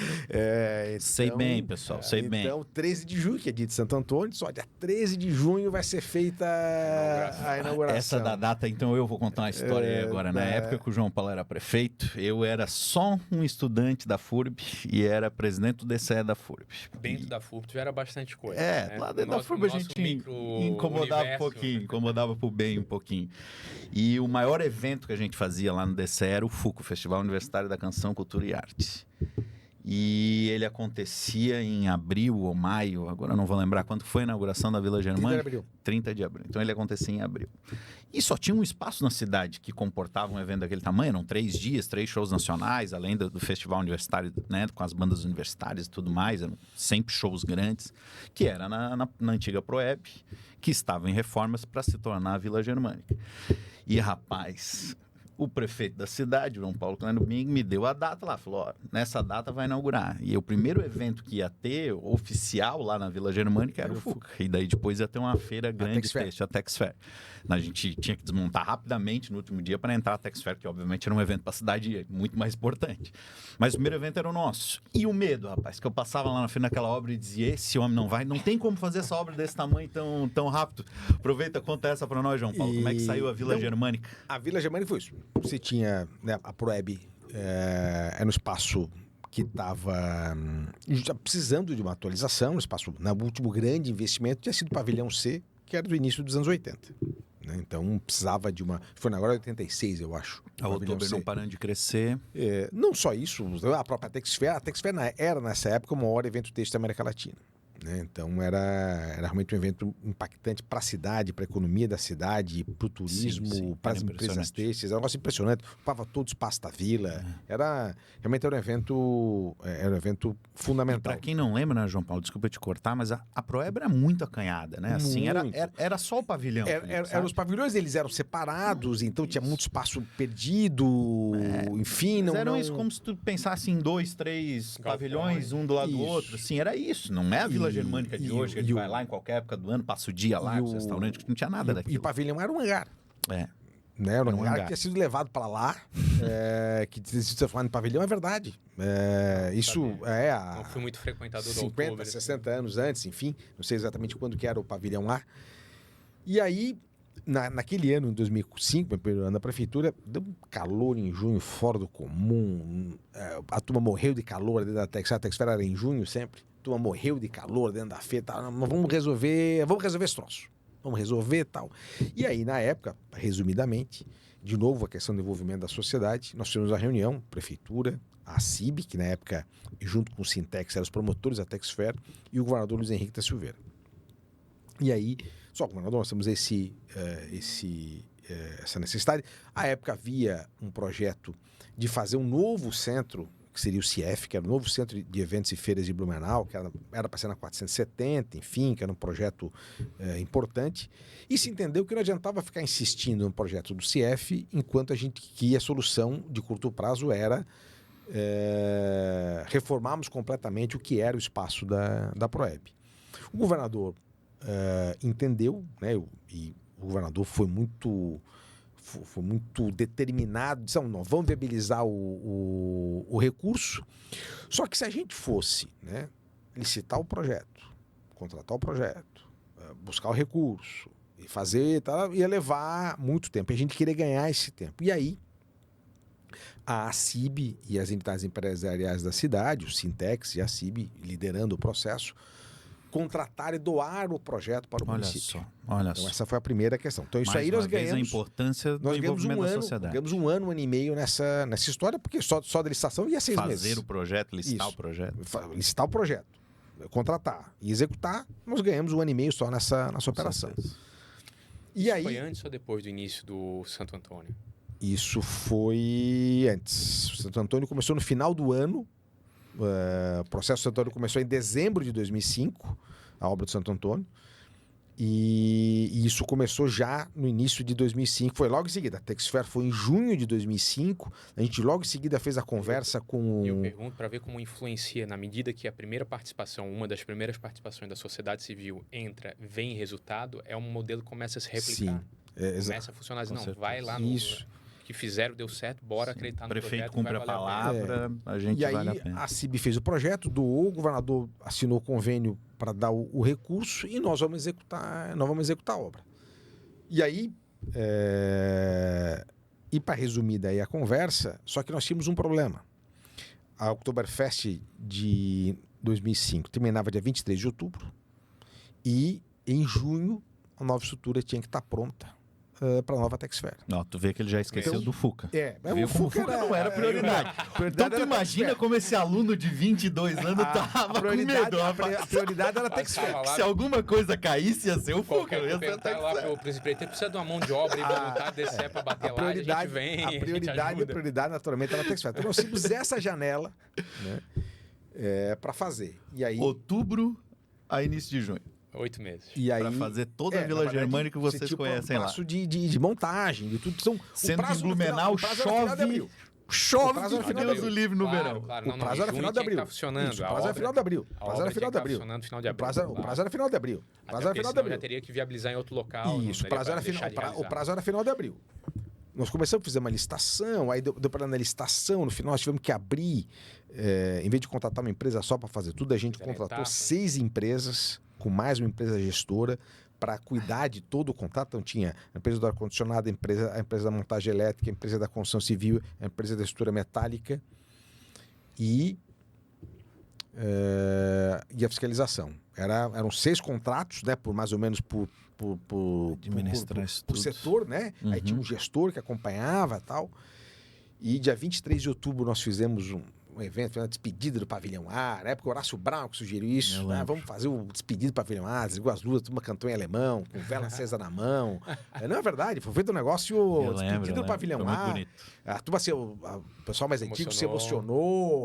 sei bem, pessoal, sei bem. Então, 13 de junho, que é dia de Santo Antônio, só dia 13 de junho vai ser feita a inauguração. Essa da data, então eu vou contar uma história aí agora. Na época que o João Paulo era prefeito, eu era só um estudante da FURB e era presidente do DCE da FURB. Dentro da FURB já era bastante coisa. Lá dentro da FURB a gente incomodava um pouquinho, incomodava pro bem um pouquinho. E o maior evento que a gente fazia lá no DCE era o FUCO, Festival Universitário da Canção, Cultura e Arte. E ele acontecia em abril ou maio, agora não vou lembrar quando foi a inauguração da Vila Germânica. 30 de abril. Então ele acontecia em abril. E só tinha um espaço na cidade que comportava um evento daquele tamanho. Eram 3 dias, 3 shows nacionais, além do festival universitário, né, com as bandas universitárias e tudo mais. Eram sempre shows grandes, que era na antiga Proeb, que estava em reformas para se tornar a Vila Germânica. E, rapaz, o prefeito da cidade, João Paulo Clânio Bing, me deu a data lá. Falou, nessa data vai inaugurar. E o primeiro evento que ia ter, oficial, lá na Vila Germânica, era o FUCA. E daí depois ia ter uma feira grande de texto, a Texfair. A gente tinha que desmontar rapidamente no último dia para entrar a Texfair, que obviamente era um evento para a cidade muito mais importante. Mas o primeiro evento era o nosso. E o medo, rapaz, que eu passava lá na frente daquela obra e dizia, esse homem não vai, não tem como fazer essa obra desse tamanho tão rápido. Aproveita, conta essa para nós, João Paulo. Como é que saiu a Vila Germânica? A Vila Germânica foi isso. Você tinha, né, a Proeb, era um espaço que estava precisando de uma atualização, um espaço, no último grande investimento, tinha sido o Pavilhão C, que era do início dos anos 80. Né? Então, precisava de uma... Foi agora 86, eu acho. A Outubro não parando de crescer. Não só isso, a própria Texfair. A Texfair era, nessa época, o maior evento têxtil da América Latina. Né? Então, era realmente um evento impactante para a cidade, para a economia da cidade, para o turismo, para as empresas têxteis. Era um negócio impressionante. Ocupava todo o espaço da vila. Realmente era um evento fundamental. Para quem não lembra, né, João Paulo, desculpa te cortar, mas a Proeb era muito acanhada, né? Assim, era só o pavilhão. Os pavilhões, eles eram separados, então tinha muito espaço perdido, enfim. Mas eram isso como se tu pensasse em 2, 3 pavilhões, um do lado do outro. Assim, era isso, não é a Vila Germânica de hoje, que a gente vai lá em qualquer época do ano, passa o dia lá, nos restaurantes, que não tinha nada daquilo. E o pavilhão era um hangar. Né? Era um hangar que tinha sido levado para lá, que você falando em pavilhão, é verdade. Isso não fui muito frequentador do 50, Outubro, 60 anos antes, enfim, não sei exatamente quando que era o pavilhão A. E aí, naquele ano, em 2005, meu primeiro ano da prefeitura, deu um calor em junho fora do comum. A turma morreu de calor dentro da Texfair. A Texfair era em junho sempre. A turma morreu de calor dentro da feira. Tá? Vamos resolver esse troço. Vamos resolver tal. E aí, na época, resumidamente, de novo a questão do envolvimento da sociedade, nós tivemos a reunião, prefeitura, a CIB, que na época, junto com o Sintex, eram os promotores da Texfair, e o governador Luiz Henrique da Silveira. E aí, só governador, nós temos essa necessidade. À época havia um projeto de fazer um novo centro, que seria o CIEF, que era o novo centro de eventos e feiras de Blumenau, que era para ser na 470, enfim, que era um projeto importante. E se entendeu que não adiantava ficar insistindo no projeto do CIEF, enquanto que a solução de curto prazo era reformarmos completamente o que era o espaço da Proeb. O governador entendeu, né, e o governador foi foi muito determinado, disse, não, vamos viabilizar o recurso. Só que se a gente fosse, né, licitar o projeto, contratar o projeto, buscar o recurso e fazer, tá, ia levar muito tempo. E a gente queria ganhar esse tempo. E aí, a ACIB e as entidades empresariais da cidade, o Sintex e a ACIB, liderando o processo, contratar e doar o projeto para o município. Olha Então, só. essa foi a primeira questão. Então, isso Mais aí nós uma vez, ganhamos. a importância do envolvimento da sociedade. Ganhamos um ano e meio nessa história, porque só da licitação ia 6 meses. Fazer o projeto, listar Isso. o projeto. Licitar o projeto, contratar e executar, nós ganhamos um ano e meio só nessa operação. certeza. E aí, Foi antes ou depois do início do Santo Antônio? isso foi antes. O Santo Antônio começou no final do ano. O processo do Santo Antônio começou em dezembro de 2005, a obra do Santo Antônio. E isso começou já no início de 2005, foi logo em seguida. A Texfer foi em junho de 2005, a gente logo em seguida fez a conversa com... E eu pergunto para ver como influencia, na medida que a primeira participação, uma das primeiras participações da sociedade civil entra, vem resultado, é um modelo que começa a se replicar. Sim, Começa a funcionar assim, Com não, certeza. vai lá no... Isso. que fizeram, deu certo, bora acreditar O no projeto. prefeito cumpre a vai valer palavra, a gente E aí vale a pena. a CIB fez o projeto, doou, o governador assinou o convênio para dar o recurso e nós vamos executar a obra. E aí, e para resumir daí a conversa, só que nós tínhamos um problema. A Oktoberfest de 2005 terminava dia 23 de outubro e em junho a nova estrutura tinha que estar pronta para a nova Texfer. Ó, tu vê que ele já esqueceu Então, do Fuca. Mas Viu o como o Fuca Fuca não era prioridade. Então tu era imagina Texfer. como esse aluno de 22 anos tava com medo, rapaz. A prioridade era Texfer. Tava lá, Se alguma coisa caísse, ia ser o Fuca. qualquer Ia ser a perguntar lá Texfer. pro presidente, precisa de uma mão de obra e voluntário descer para bater lá, a gente vem, a prioridade naturalmente era Texfer. Então nós tínhamos essa janela, né, para fazer. E aí, Outubro a início de junho. 8 meses. Para fazer toda a na Vila verdade, Germânica que vocês você tinha conhecem o lá. prazo de montagem, de tudo. São, Sendo que em Blumenau chove. Chove prazo era que final de Deus abril. o livre no verão. Claro, O prazo era final de abril. Tá funcionando. Isso, o a prazo era obra- final de abril. a O prazo obra era final de tinha que tá abril. funcionando no final de O abril. prazo era final de abril. O Até prazo era porque final de senão abril. já teria que viabilizar em outro local. Isso, não o prazo daria era pra deixar de o realizar. prazo era final de abril. Nós começamos a fazer uma licitação, aí deu para na licitação, no final nós tivemos que abrir, em vez de contratar uma empresa só para fazer tudo, a gente Fizeram contratou etapas. 6 empresas, com mais uma empresa gestora, para cuidar de todo o contrato. Então tinha a empresa do ar-condicionado, a empresa da montagem elétrica, a empresa da construção civil, a empresa da estrutura metálica e a fiscalização. Eram 6 contratos, né, por mais ou menos por Administrar isso por tudo. setor, né? Aí tinha um gestor que acompanhava e tal. E dia 23 de outubro nós fizemos um evento, uma despedida do Pavilhão A. Na época o Horácio Brown que sugeriu isso. Eu Né? lembro. Vamos fazer o despedido do Pavilhão A, desligou as luzes, turma cantou em alemão, com vela acesa na mão. Não é verdade, foi feito um negócio, despedida do Pavilhão Foi muito A. bonito. A turma, o pessoal mais antigo se Emocionou.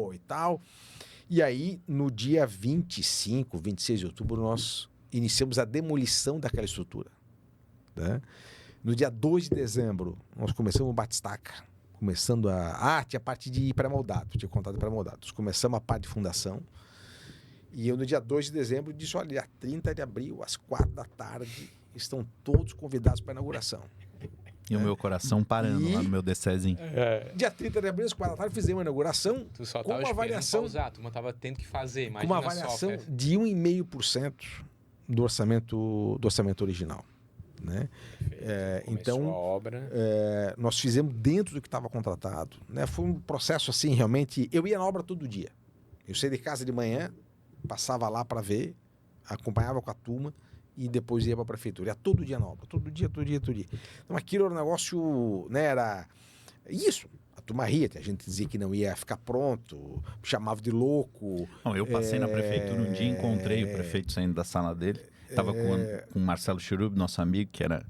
emocionou e tal. E aí, no dia 25, 26 de outubro, nós iniciamos a demolição daquela estrutura. Né? No dia 2 de dezembro, nós começamos o batistaca. Começando tinha a parte de pré-moldado, tinha contrato de pré-moldado. Nós começamos a parte de fundação. E eu, no dia 2 de dezembro, disse, olha, dia 30 de abril, às 4 da tarde, estão todos convidados para a inauguração. E o meu coração parando lá no meu DCzinho. Dia 30 de abril, às 4 da tarde, fizemos a inauguração Tu só com tava uma esperando avaliação, pausar, a turma tava tendo que fazer, com imagina uma avaliação só. de 1,5% do orçamento original. Né? Então, a obra. nós fizemos dentro do que estava contratado. Né? Foi um processo assim, realmente. Eu ia na obra todo dia. Eu saía de casa de manhã, passava lá para ver, acompanhava com a turma e depois ia para a prefeitura. Ia todo dia na obra, todo dia. Então aquilo era um negócio, né? Era isso. A turma ria, a gente dizia que não ia ficar pronto, chamava de louco. Não, eu passei na prefeitura um dia, encontrei o prefeito saindo da sala dele. Estava com o Marcelo Chirub, nosso amigo, que era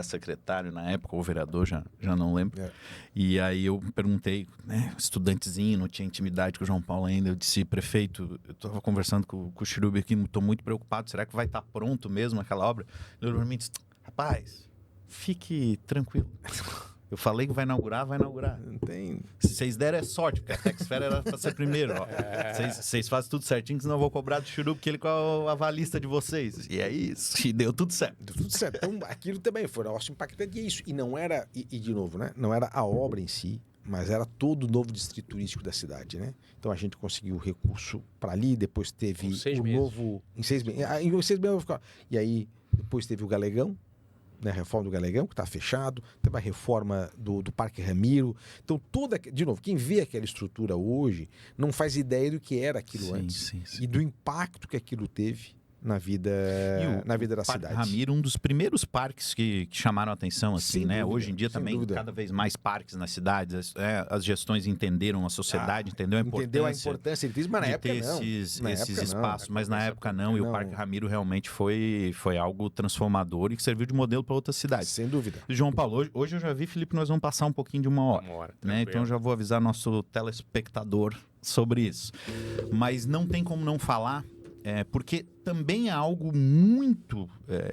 secretário na época, ou vereador, já não lembro. E aí eu perguntei, né, estudantezinho, não tinha intimidade com o João Paulo ainda. Eu disse, prefeito, eu estava conversando com o Chirub aqui, estou muito preocupado, será que vai estar pronto mesmo aquela obra? Ele para mim disse, rapaz, fique tranquilo. Eu falei que vai inaugurar, vai inaugurar. Não tem... Se vocês derem é sorte, porque a Techsfera era para ser primeiro. Vocês fazem tudo certinho, senão eu vou cobrar do Churu, porque ele com a avalista de vocês. E é isso. E deu tudo certo. Deu tudo certo. Então, aquilo também foi um negócio impactante. E é isso. E não era, e de novo, né? Não era a obra em si, mas era todo o novo distrito turístico da cidade, né? Então a gente conseguiu recurso para ali, depois teve o novo... Em 6 meses. Em 6 meses. E aí, depois teve o Galegão, né, a reforma do Galegão, que está fechado, teve a reforma do Parque Ramiro. Então, de novo, quem vê aquela estrutura hoje não faz ideia do que era aquilo antes e do impacto que aquilo teve na vida da Parque cidade. Ramiro, um dos primeiros parques que chamaram a atenção, assim, Sem né? dúvida, Hoje em dia também, dúvida. cada vez mais parques nas cidades, as gestões entenderam, a sociedade entendeu a importância de ter, mas na de época ter não. esses espaços, mas na época não. E o Parque Ramiro realmente foi algo transformador e que serviu de modelo para outras cidades. Sem dúvida. João Paulo, hoje eu já vi, Felipe, nós vamos passar um pouquinho de uma hora, né? Então já vou avisar nosso telespectador sobre isso. Mas não tem como não falar, porque também é algo muito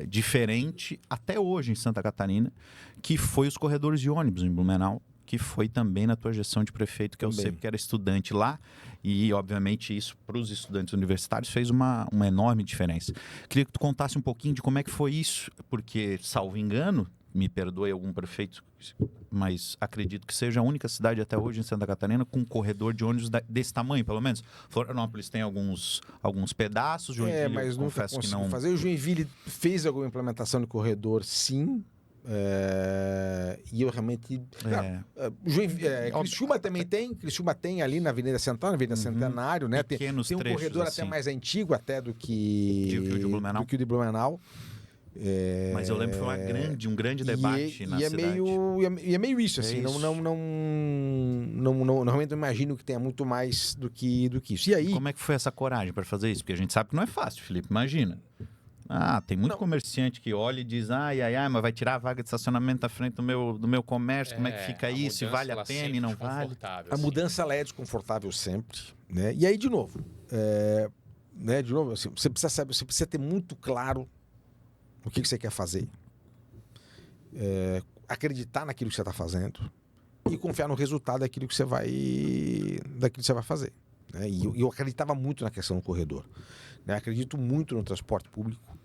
diferente até hoje em Santa Catarina, que foi os corredores de ônibus em Blumenau, que foi também na tua gestão de prefeito, que eu sei porque era estudante lá, e obviamente isso para os estudantes universitários fez uma enorme diferença. Queria que tu contasse um pouquinho de como é que foi isso, porque, salvo engano, me perdoe algum prefeito, mas acredito que seja a única cidade até hoje em Santa Catarina com um corredor de ônibus desse tamanho, pelo menos. Florianópolis tem alguns pedaços, Joinville, mas eu confesso nunca que não... fazer. O Joinville fez alguma implementação de corredor, sim. E eu realmente... Criciúma também tem. Criciúma tem ali na Avenida Central, na Avenida Centenário, né? Tem um corredor assim, até mais antigo até do que o de Blumenau. Mas eu lembro que foi um grande debate na cidade. É meio isso, assim. Realmente não imagino que tenha muito mais do que isso. E aí... Como é que foi essa coragem para fazer isso? Porque a gente sabe que não é fácil, Felipe, imagina. Tem muito comerciante que olha e diz, mas vai tirar a vaga de estacionamento da frente do meu comércio, como é que fica isso? E vale a pena e não vale? A mudança ela é desconfortável sempre, né? E aí, de novo, assim, você precisa saber, você precisa ter muito claro o que você quer fazer. Acreditar naquilo que você está fazendo e confiar no resultado daquilo que você vai fazer. Né? E eu acreditava muito na questão do corredor. Né? Acredito muito no transporte público.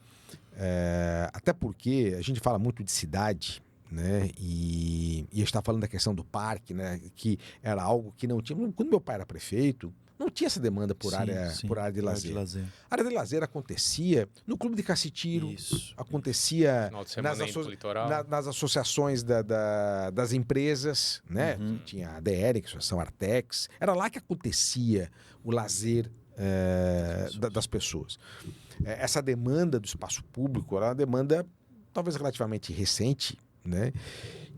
Até porque a gente fala muito de cidade, né? E a gente está falando da questão do parque, né? Que era algo que não tinha. Quando meu pai era prefeito, não tinha essa demanda por área de lazer. A área de lazer acontecia no Clube de Cacitiro, acontecia nas associações das empresas, né? Tinha a DR, que é a Associação Artex. Era lá que acontecia o lazer das pessoas. Essa demanda do espaço público era uma demanda talvez relativamente recente, né?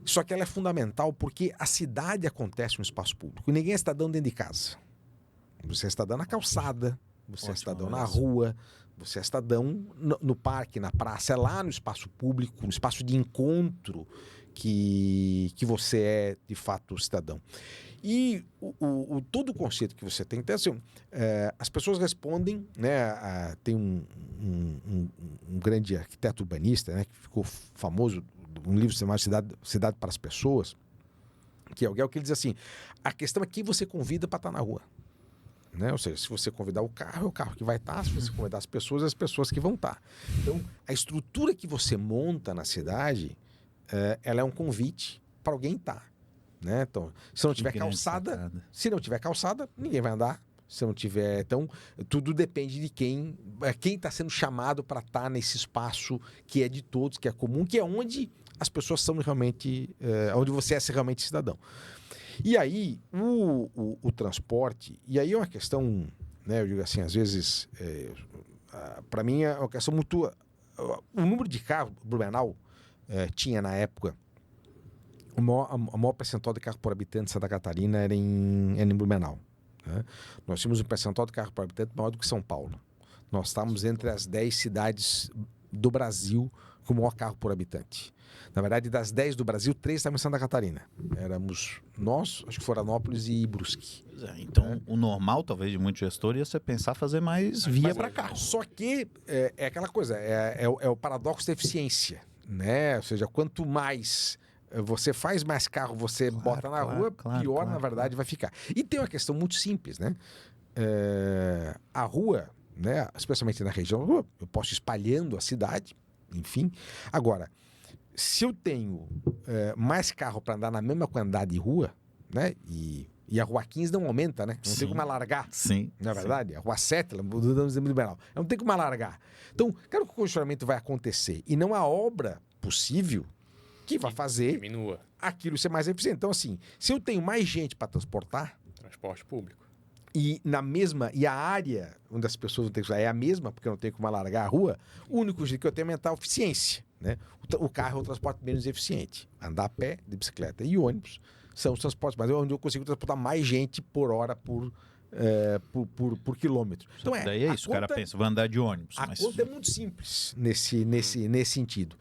Só que ela é fundamental porque a cidade acontece no espaço público e ninguém é cidadão dentro de casa. Você é cidadão na calçada, você é cidadão na rua, você é cidadão no parque, na praça, é lá no espaço público, no espaço de encontro que você é de fato cidadão. E todo o conceito que você tem, então, assim, as pessoas respondem, né? Tem um grande arquiteto urbanista, né, que ficou famoso, um livro chamado Cidade para as Pessoas, que é o que ele diz assim: a questão é quem você convida para estar na rua. Né? Ou seja, se você convidar o carro, é o carro que vai estar. Se você convidar as pessoas que vão estar. Então, a estrutura que você monta na cidade, ela é um convite para alguém estar. Né? Então, se não tiver calçada, ninguém vai andar. Se não tiver, então, tudo depende de quem está sendo chamado para estar nesse espaço que é de todos, que é comum, que é onde as pessoas são realmente, onde você é realmente cidadão. E aí, o transporte, e aí é uma questão, né, eu digo assim, às vezes, para mim é uma questão muito... O número de carros, Blumenau tinha na época, a maior percentual de carro por habitante de Santa Catarina era em Blumenau. Né? Nós tínhamos um percentual de carro por habitante maior do que São Paulo. Nós estávamos entre as 10 cidades do Brasil com o maior carro por habitante. Na verdade, das 10 do Brasil, 3 estavam em Santa Catarina. Éramos nós, acho que Florianópolis e Brusque. Então, o normal, talvez, de muito gestor ia ser pensar fazer mais via para carro. Só que é aquela coisa, é o paradoxo da eficiência. Né? Ou seja, quanto mais você faz mais carro, você bota na rua, pior na verdade vai ficar. E tem uma questão muito simples, né? A rua, né, especialmente na região, eu posso ir espalhando a cidade, enfim. Agora, se eu tenho mais carro para andar na mesma quantidade de rua, né, e a Rua 15 não aumenta, né? Não tem como alargar. Sim. Na verdade, a Rua 7, mudamos liberal. Não tem como alargar. Então, claro que o congestionamento vai acontecer. E não há obra possível que vai fazer diminua aquilo ser mais eficiente. Então, assim, se eu tenho mais gente para transportar... Transporte público. E a área onde as pessoas vão ter que usar é a mesma, porque eu não tenho como alargar a rua, o único jeito que eu tenho é aumentar a eficiência, né? O carro é o transporte menos eficiente. Andar a pé, de bicicleta e ônibus são os transportes, mas é onde eu consigo transportar mais gente por hora por quilômetro. Então daí é isso, o cara pensa, vou andar de ônibus. A conta é muito simples nesse sentido.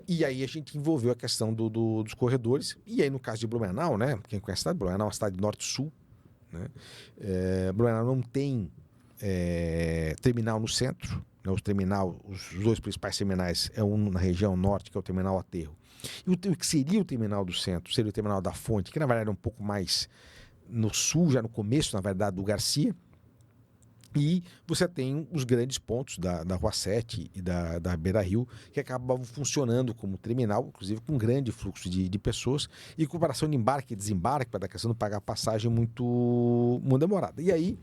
E aí a gente envolveu a questão dos corredores. E aí no caso de Blumenau, né? Quem conhece a cidade, Blumenau é uma cidade norte-sul, né? Blumenau não tem terminal no centro. Né? Os dois principais terminais é um na região norte, que é o terminal Aterro. E o que seria o terminal do centro, seria o terminal da Fonte, que na verdade é um pouco mais no sul, já no começo, na verdade, do Garcia. E você tem os grandes pontos da Rua 7 e da Beira Rio, que acabavam funcionando como terminal, inclusive com um grande fluxo de pessoas, e com operação de embarque e desembarque, para a questão de pagar passagem muito demorada. E aí,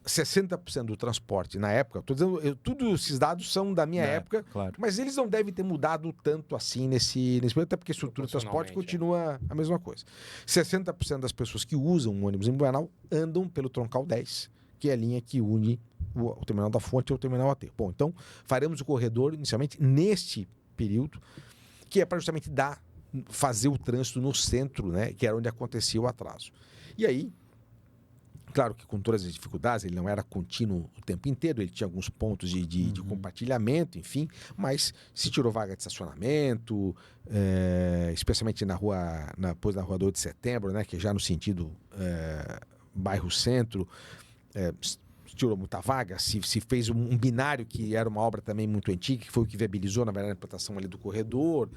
60% do transporte na época, estou dizendo, todos esses dados são da minha época, claro. Mas eles não devem ter mudado tanto assim nesse momento, até porque a estrutura do transporte continua a mesma coisa. 60% das pessoas que usam um ônibus em Blumenau andam pelo Troncal 10, que é a linha que une o terminal da Fonte ao terminal Aterro. Bom, então faremos o corredor inicialmente neste período, que é para justamente fazer o trânsito no centro, né, que era onde acontecia o atraso. E aí, claro que com todas as dificuldades, ele não era contínuo o tempo inteiro, ele tinha alguns pontos de compartilhamento, enfim, mas se tirou vaga de estacionamento, especialmente depois da Rua 2 de Setembro, né, que é já no sentido bairro centro, tirou muita vaga, se fez um binário, que era uma obra também muito antiga, que foi o que viabilizou, na verdade, a implantação ali do corredor.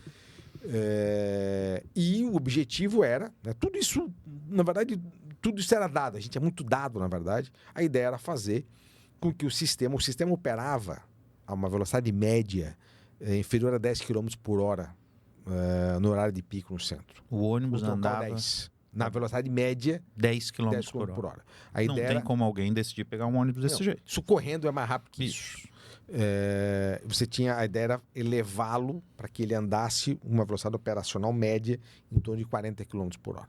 E o objetivo era, né, tudo isso, na verdade, tudo isso era dado, a gente é muito dado, na verdade. A ideia era fazer com que o sistema operava a uma velocidade média inferior a 10 km por hora no horário de pico no centro. O ônibus andava 10, na velocidade média 10 km por hora. A não ideia tem como alguém decidir pegar um ônibus desse jeito. Isso correndo é mais rápido que isso. A ideia era elevá-lo para que ele andasse uma velocidade operacional média em torno de 40 km por hora.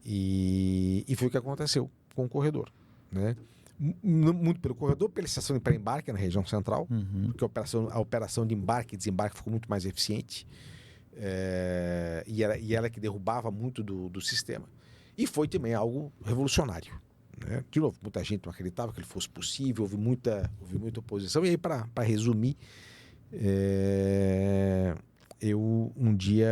E foi o que aconteceu com o corredor, né? Muito pelo corredor, pela estação de pré-embarque na região central, porque a operação de embarque e desembarque ficou muito mais eficiente, e ela que derrubava muito do sistema. E foi também algo revolucionário, né? De novo, muita gente não acreditava que ele fosse possível, houve muita oposição. E aí, para resumir, eu um dia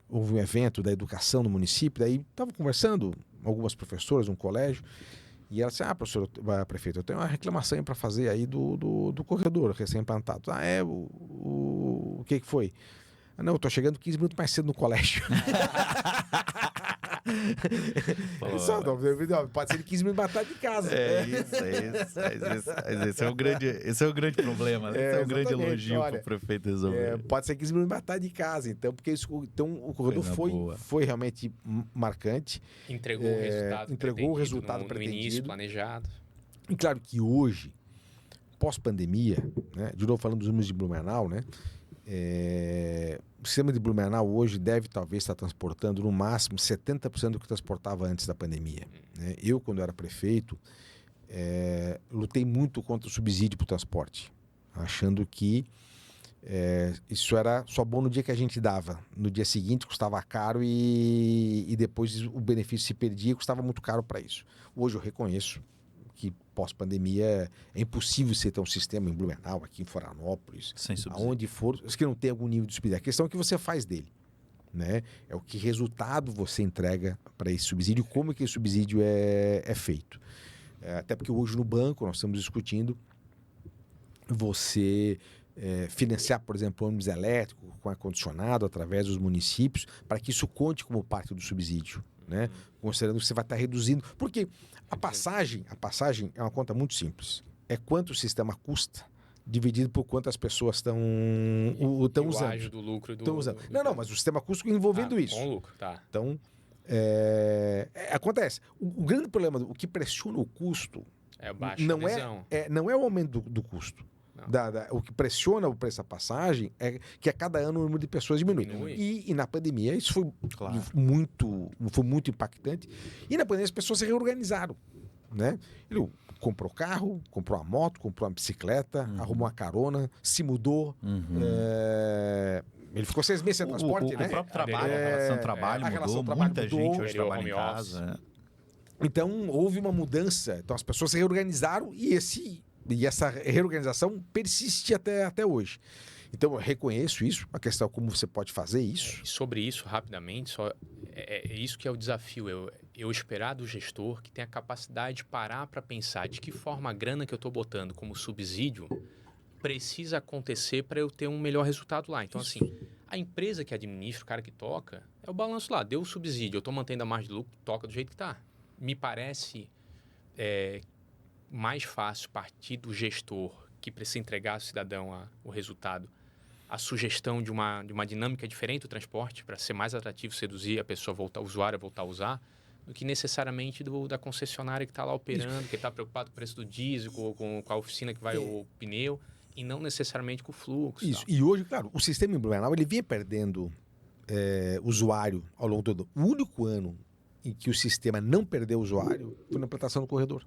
houve um evento da educação no município, daí estava conversando com algumas professoras, um colégio, e ela disse: professor, prefeito, eu tenho uma reclamação para fazer aí do corredor recém-implantado. O que foi? Não, eu estou chegando 15 minutos mais cedo no colégio. Pode ser de 15 minutos mais tarde de casa. Esse é o grande problema. Esse é o grande elogio para o prefeito resolver. Pode ser 15 minutos mais tarde de casa. Então, o corredor foi realmente marcante. Entregou o resultado pretendido. No início, planejado. E claro que hoje, pós-pandemia, né, de novo falando dos números de Blumenau, né, o sistema de Blumenau hoje deve talvez estar transportando no máximo 70% do que transportava antes da pandemia, né? Eu, quando era prefeito, lutei muito contra o subsídio para o transporte, achando que isso era só bom no dia que a gente dava. No dia seguinte custava caro e depois o benefício se perdia e custava muito caro para isso. Hoje eu reconheço que pós-pandemia é impossível você ter um sistema em Blumenau, aqui em Florianópolis, aonde for, que não tem algum nível de subsídio. A questão é o que você faz dele, né? É o que resultado você entrega para esse subsídio, como que esse subsídio é feito. Até porque hoje no banco nós estamos discutindo você financiar, por exemplo, ônibus elétrico com ar-condicionado através dos municípios, para que isso conte como parte do subsídio, né? Considerando que você vai estar reduzindo. Porque a passagem é uma conta muito simples. É quanto o sistema custa dividido por quantas pessoas estão usando. Do lucro do... Estão usando. Não, mas o sistema custo envolvendo isso. Com lucro, tá. Então, acontece. O grande problema, o que pressiona o custo... É baixa adesão. Não é o aumento do custo. O que pressiona o preço da passagem é que a cada ano o número de pessoas diminui. E na pandemia isso foi muito impactante. E na pandemia as pessoas se reorganizaram, né? Ele comprou carro, comprou uma moto, comprou uma bicicleta, arrumou uma carona, se mudou. Ele ficou 6 meses sem transporte, né? O próprio trabalho, a relação trabalho mudou. Muita gente hoje trabalha em casa. Então, houve uma mudança. Então, as pessoas se reorganizaram e essa reorganização persiste até hoje. Então, eu reconheço isso. A questão é como você pode fazer isso. E sobre isso, rapidamente, é isso que é o desafio. Eu esperar do gestor que tenha a capacidade de parar para pensar de que forma a grana que eu estou botando como subsídio precisa acontecer para eu ter um melhor resultado lá. Então, assim, a empresa que administra, o cara que toca, é o balanço lá. Deu o subsídio, eu estou mantendo a margem de lucro, toca do jeito que está. Me parece mais fácil partir do gestor que precisa entregar ao cidadão o resultado, a sugestão de uma dinâmica diferente do transporte para ser mais atrativo, seduzir a pessoa, o usuário a voltar a usar, do que necessariamente da concessionária que está lá operando, que está preocupado com o preço do diesel, com a oficina que vai o pneu, e não necessariamente com o fluxo. Isso. E hoje, claro, o sistema em Blumenau, ele vinha perdendo usuário ao longo do... O único ano em que o sistema não perdeu usuário foi na implantação do corredor.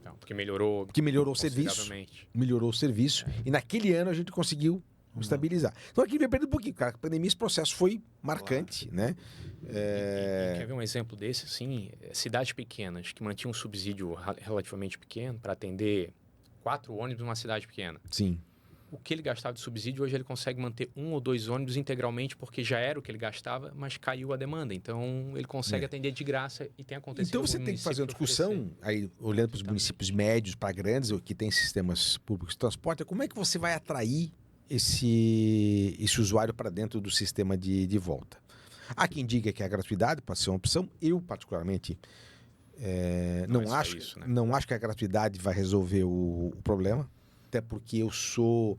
Então, porque melhorou o serviço. Melhorou o serviço. E naquele ano a gente conseguiu estabilizar. Então aqui veio perdendo um pouquinho, cara. A pandemia, esse processo foi marcante, né? E quer ver um exemplo desse? Assim, cidades pequenas que mantinham um subsídio relativamente pequeno para atender 4 ônibus numa cidade pequena. Sim. O que ele gastava de subsídio, hoje ele consegue manter 1 ou 2 ônibus integralmente, porque já era o que ele gastava, mas caiu a demanda. Então, ele consegue atender de graça e tem acontecido. Então, você tem que fazer uma discussão, aí, olhando para os municípios médios, para grandes, que tem sistemas públicos de transporte, como é que você vai atrair esse usuário para dentro do sistema de volta? Há quem diga que a gratuidade pode ser uma opção. Eu, particularmente, não acho que a gratuidade vai resolver o problema. Até porque eu sou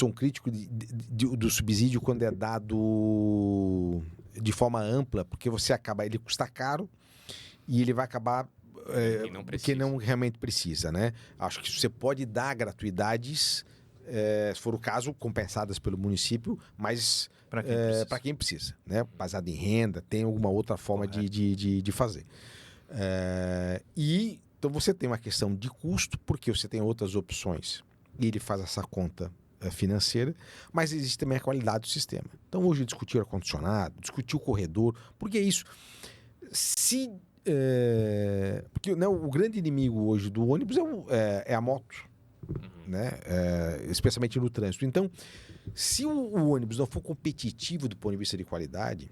um crítico do subsídio quando é dado de forma ampla, porque ele custa caro e ele vai acabar que não realmente precisa, né? Acho que você pode dar gratuidades, se for o caso, compensadas pelo município, mas para quem precisa, né? Baseado em renda, tem alguma outra forma de fazer. Então você tem uma questão de custo, porque você tem outras opções e ele faz essa conta financeira, mas existe também a qualidade do sistema. Então hoje discutir o ar-condicionado, discutir o corredor, porque é isso. Porque o grande inimigo hoje do ônibus é a moto, né? Especialmente no trânsito. Então, se o ônibus não for competitivo do ponto de vista de qualidade,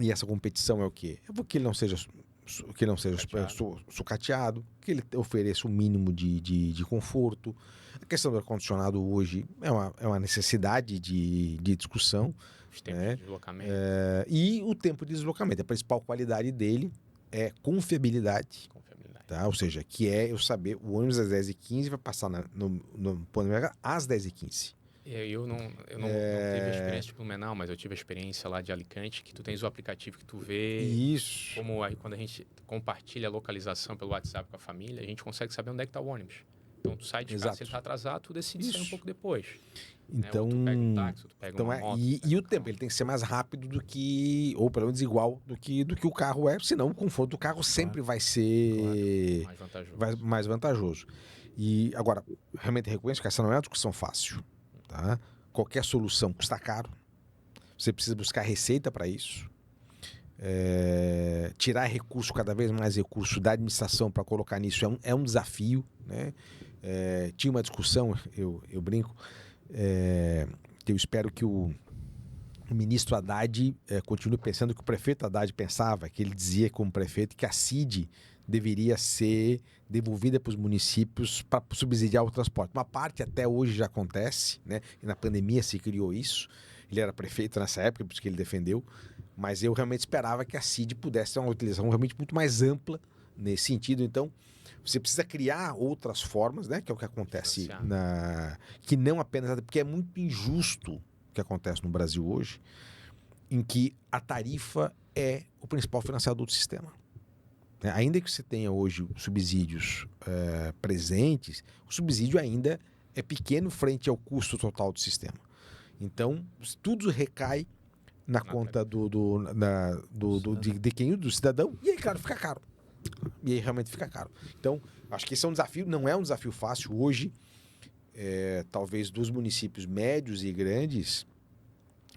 e essa competição é o quê? É porque ele não seja sucateado, que ele ofereça o mínimo de conforto. A questão do ar-condicionado hoje é uma necessidade de discussão. Os tempos de deslocamento. E o tempo de deslocamento. A principal qualidade dele é confiabilidade. Tá? Ou seja, que é eu saber o ônibus às 10h15 vai passar no ponto às 10h15. Eu não tive a experiência de Blumenau, mas eu tive a experiência lá de Alicante, que tu tens o aplicativo que tu vê. Isso. Como aí, quando a gente compartilha a localização pelo WhatsApp com a família, a gente consegue saber onde é que está o ônibus. Então, tu sai de casa, se ele está atrasado, tu decide sair um pouco depois. Então, ou tu pega um táxi, ou tu pega uma moto. E o tempo, ele tem que ser mais rápido do que, ou pelo menos igual do que o carro é, senão o conforto do carro sempre vai ser mais vantajoso. E agora, realmente reconheço que essa não é uma discussão fácil. Tá? Qualquer solução custa caro. Você precisa buscar receita para isso. Tirar cada vez mais recurso da administração para colocar nisso é um desafio, né? Tinha uma discussão, eu brinco, que eu espero que o ministro Haddad continue pensando que o prefeito Haddad pensava, que ele dizia como prefeito que a CID deveria ser devolvida para os municípios para subsidiar o transporte. Uma parte até hoje já acontece, né? E na pandemia se criou isso. Ele era prefeito nessa época, por isso que ele defendeu. Mas eu realmente esperava que a CID pudesse ter uma utilização realmente muito mais ampla nesse sentido. Então, você precisa criar outras formas, né? Que é o que acontece que não apenas... Porque é muito injusto o que acontece no Brasil hoje, em que a tarifa é o principal financiador do sistema. Ainda que você tenha hoje subsídios presentes, o subsídio ainda é pequeno frente ao custo total do sistema. Então, tudo recai na conta do cidadão, e aí, claro, fica caro. E aí realmente fica caro. Então, acho que esse é um desafio, não é um desafio fácil. Hoje, talvez dos municípios médios e grandes,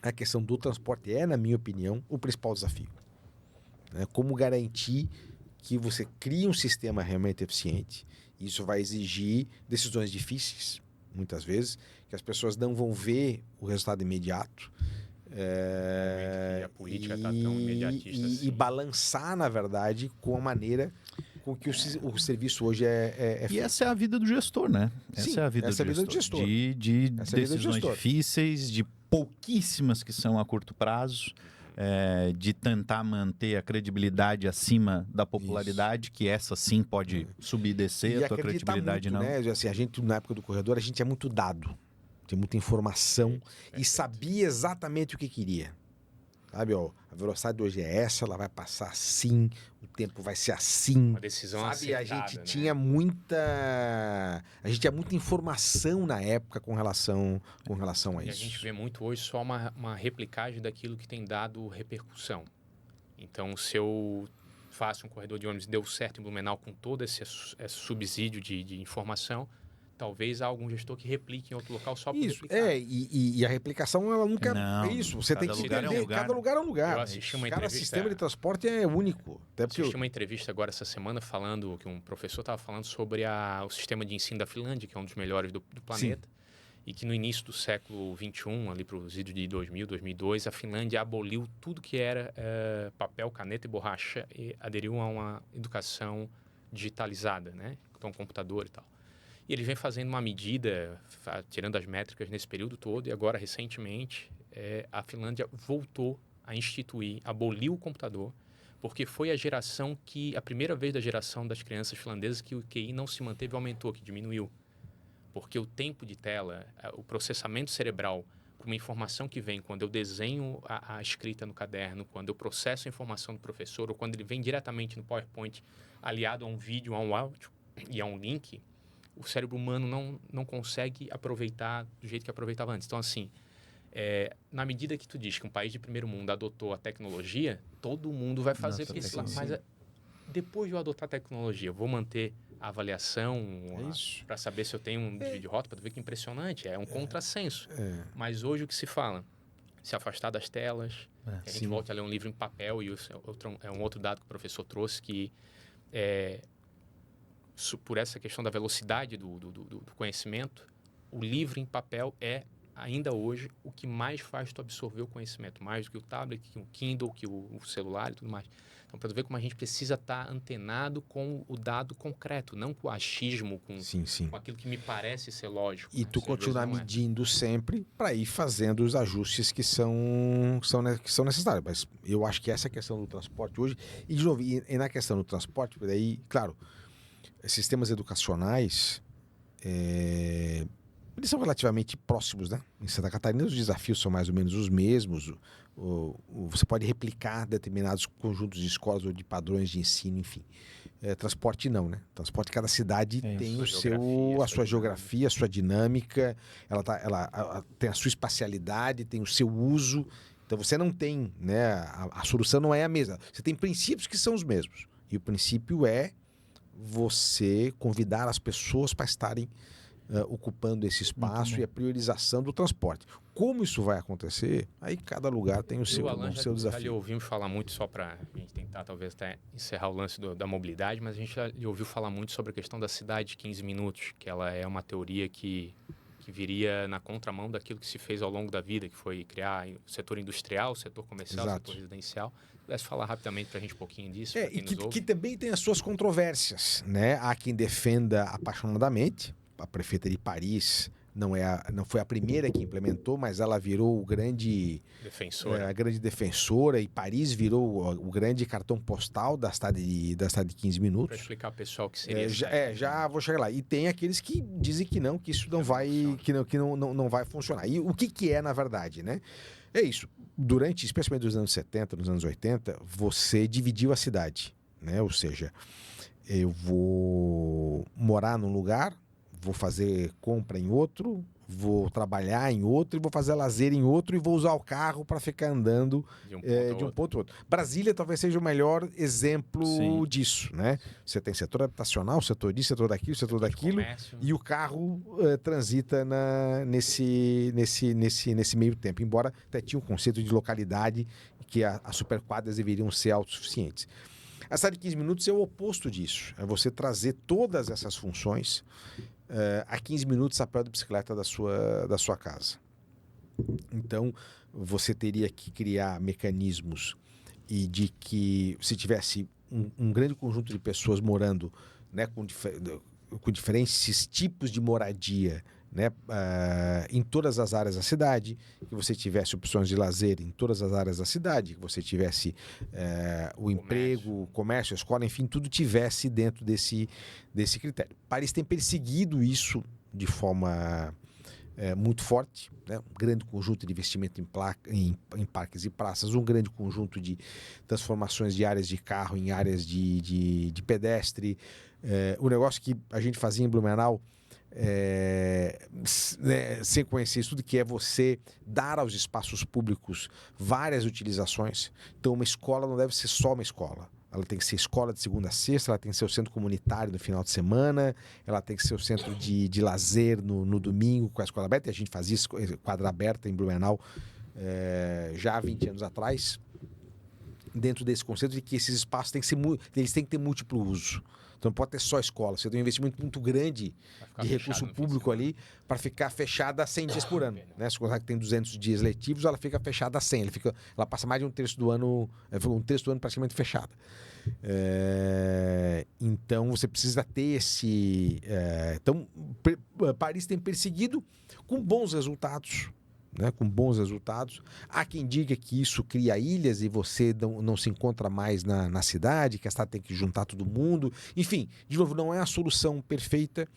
a questão do transporte é, na minha opinião, o principal desafio. Como garantir que você crie um sistema realmente eficiente. Isso vai exigir decisões difíceis, muitas vezes, que as pessoas não vão ver o resultado imediato. E a política está tão imediatista assim. E balançar, na verdade, com a maneira com que o serviço hoje é E feito. essa é a vida do gestor, né? Sim, Essa é a vida do gestor. De decisões difíceis, de pouquíssimas que são a curto prazo, de tentar manter a credibilidade acima da popularidade, que essa sim pode subir e descer, a tua credibilidade muito, não. Né? Assim, a gente, na época do corredor, a gente é muito dado. Tem muita informação e sabia exatamente o que queria. Sabe, ó, a velocidade hoje é essa, ela vai passar assim, o tempo vai ser assim. Uma decisão sabe, acertada, a gente né? tinha muita informação na época com relação a E isso. a gente vê muito hoje só uma replicagem daquilo que tem dado repercussão. Então, se eu faço um corredor de ônibus e deu certo em Blumenau com todo esse subsídio de informação, talvez há algum gestor que replique em outro local só por replicar. E a replicação, ela nunca é isso. Você tem que entender, cada lugar é um lugar. Eu assisti uma Cada entrevista... sistema de transporte é único. Até porque assisti uma entrevista agora essa semana falando, que um professor estava falando sobre o sistema de ensino da Finlândia, que é um dos melhores do planeta, e que no início do século XXI, ali para os idos de 2000, 2002, a Finlândia aboliu tudo que era papel, caneta e borracha e aderiu a uma educação digitalizada, né? Então, computador e tal. E ele vem fazendo uma medida, tirando as métricas nesse período todo, e agora, recentemente, a Finlândia voltou a instituir, aboliu o computador, porque foi a primeira vez da geração das crianças finlandesas que o QI não se manteve, aumentou, que diminuiu. Porque o tempo de tela, o processamento cerebral, para uma informação que vem quando eu desenho a escrita no caderno, quando eu processo a informação do professor, ou quando ele vem diretamente no PowerPoint, aliado a um vídeo, a um áudio e a um link, o cérebro humano não consegue aproveitar do jeito que aproveitava antes. Então, assim, na medida que tu diz que um país de primeiro mundo adotou a tecnologia, todo mundo vai fazer isso. Mas depois de eu adotar a tecnologia, eu vou manter a avaliação para saber se eu tenho um desvio de rota, para ver que impressionante. É um contrassenso. Mas hoje o que se fala? Se afastar das telas, que a gente volte a ler um livro em papel, e é um outro dado que o professor trouxe, que por essa questão da velocidade do conhecimento, o livro em papel é, ainda hoje, o que mais faz tu absorver o conhecimento, mais do que o tablet, que o Kindle, que o celular e tudo mais. Então, para tu ver como a gente precisa estar antenado com o dado concreto, não com o achismo, com aquilo que me parece ser lógico. E tu continuar medindo sempre para ir fazendo os ajustes que são necessários. Mas eu acho que essa questão do transporte hoje... E, de novo, e na questão do transporte, daí, claro... Sistemas educacionais, eles são relativamente próximos, né? Em Santa Catarina, os desafios são mais ou menos os mesmos. Você pode replicar determinados conjuntos de escolas ou de padrões de ensino, enfim. Transporte não, né? Transporte, cada cidade tem a sua geografia, a sua dinâmica, ela tem a sua espacialidade, tem o seu uso. Então, você não tem, né? A solução não é a mesma. Você tem princípios que são os mesmos. E o princípio é você convidar as pessoas para estarem ocupando esse espaço e a priorização do transporte. Como isso vai acontecer? Aí cada lugar tem o seu desafio. Já ouvimos falar muito, só para a gente tentar talvez até encerrar o lance da mobilidade, mas a gente já ouviu falar muito sobre a questão da cidade de 15 minutos, que ela é uma teoria que viria na contramão daquilo que se fez ao longo da vida, que foi criar o setor industrial, o setor comercial, o setor residencial. pudesse falar rapidamente para a gente um pouquinho disso, para quem E nos ouve. que também tem as suas controvérsias, né? Há quem defenda apaixonadamente. A prefeita de Paris não foi a primeira que implementou, mas ela virou Defensora. a grande defensora, e Paris virou o grande cartão postal da cidade de 15 Para minutos. explicar ao pessoal o que seria Já vou chegar lá. E tem aqueles que dizem que não, que isso não vai, não vai funcionar. E o que é, na verdade, né? É isso. Durante, especialmente nos anos 70, nos anos 80, você dividiu a cidade, né? Ou seja, eu vou morar num lugar, vou fazer compra em outro, vou trabalhar em outro e vou fazer lazer em outro e vou usar o carro para ficar andando de um ponto ao outro. Brasília talvez seja o melhor exemplo disso, né? Você tem setor habitacional, setor disso, setor daquilo, e o carro transita nesse meio tempo, embora até tinha um conceito de localidade que as superquadras deveriam ser autossuficientes. A cidade de 15 minutos é o oposto disso, é você trazer todas essas funções a 15 minutos a pé de bicicleta da sua casa. Então, você teria que criar mecanismos e de que se tivesse um grande conjunto de pessoas morando, né, com diferentes tipos de moradia, né, em todas as áreas da cidade, que você tivesse opções de lazer em todas as áreas da cidade, que você tivesse o emprego, o comércio, a escola, enfim, tudo tivesse dentro desse critério. Paris tem perseguido isso de forma muito forte, né? Um grande conjunto de investimento em parques e praças, um grande conjunto de transformações de áreas de carro em áreas de pedestre. O negócio que a gente fazia em Blumenau, sem conhecer isso tudo, que é você dar aos espaços públicos várias utilizações. Então, uma escola não deve ser só uma escola. Ela tem que ser escola de segunda a sexta, ela tem que ser o centro comunitário no final de semana, ela tem que ser o centro de lazer no domingo com a escola aberta. E a gente fazia isso, quadra aberta em Blumenau já há 20 anos atrás, dentro desse conceito de que esses espaços eles têm que ter múltiplo uso. Então não pode ter só escola. Você tem um investimento muito grande de recurso público ali para ficar fechada 100 dias por ano. Né? Se contar que tem 200 dias letivos, ela fica fechada a 100. Ela passa mais de um terço do ano praticamente fechada. Então você precisa ter esse... Então Paris tem perseguido com bons resultados. Né, com bons resultados. Há quem diga que isso cria ilhas e você não se encontra mais na cidade, que a cidade tem que juntar todo mundo. Enfim, de novo, não é a solução perfeita,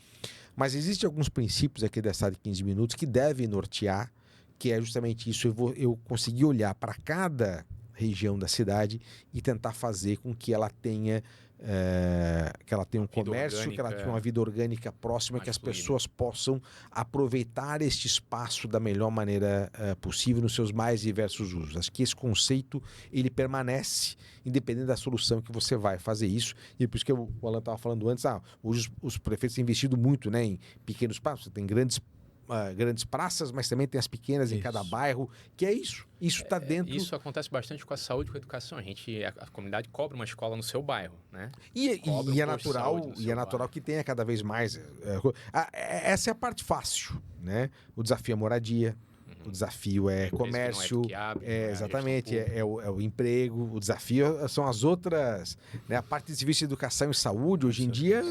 mas existem alguns princípios aqui da cidade de 15 minutos que devem nortear, que é justamente isso. Eu consegui olhar para cada região da cidade e tentar fazer com que ela tenha um comércio, que ela tenha uma vida orgânica próxima, que as pessoas possam aproveitar este espaço da melhor maneira possível nos seus mais diversos usos. Acho que esse conceito ele permanece independente da solução que você vai fazer isso. E por isso que o Alan estava falando antes, hoje os prefeitos têm investido muito, né, em pequenos espaços. Você tem grandes praças, mas também tem as pequenas em cada bairro, que é isso. Isso está dentro... Isso acontece bastante com a saúde e com a educação. A comunidade cobra uma escola no seu bairro, né? E é natural que tenha cada vez mais... essa é a parte fácil, né? O desafio é moradia, o desafio é comércio, exatamente, é o emprego, o desafio são as outras... Né? A parte de serviço de educação e saúde, hoje em dia...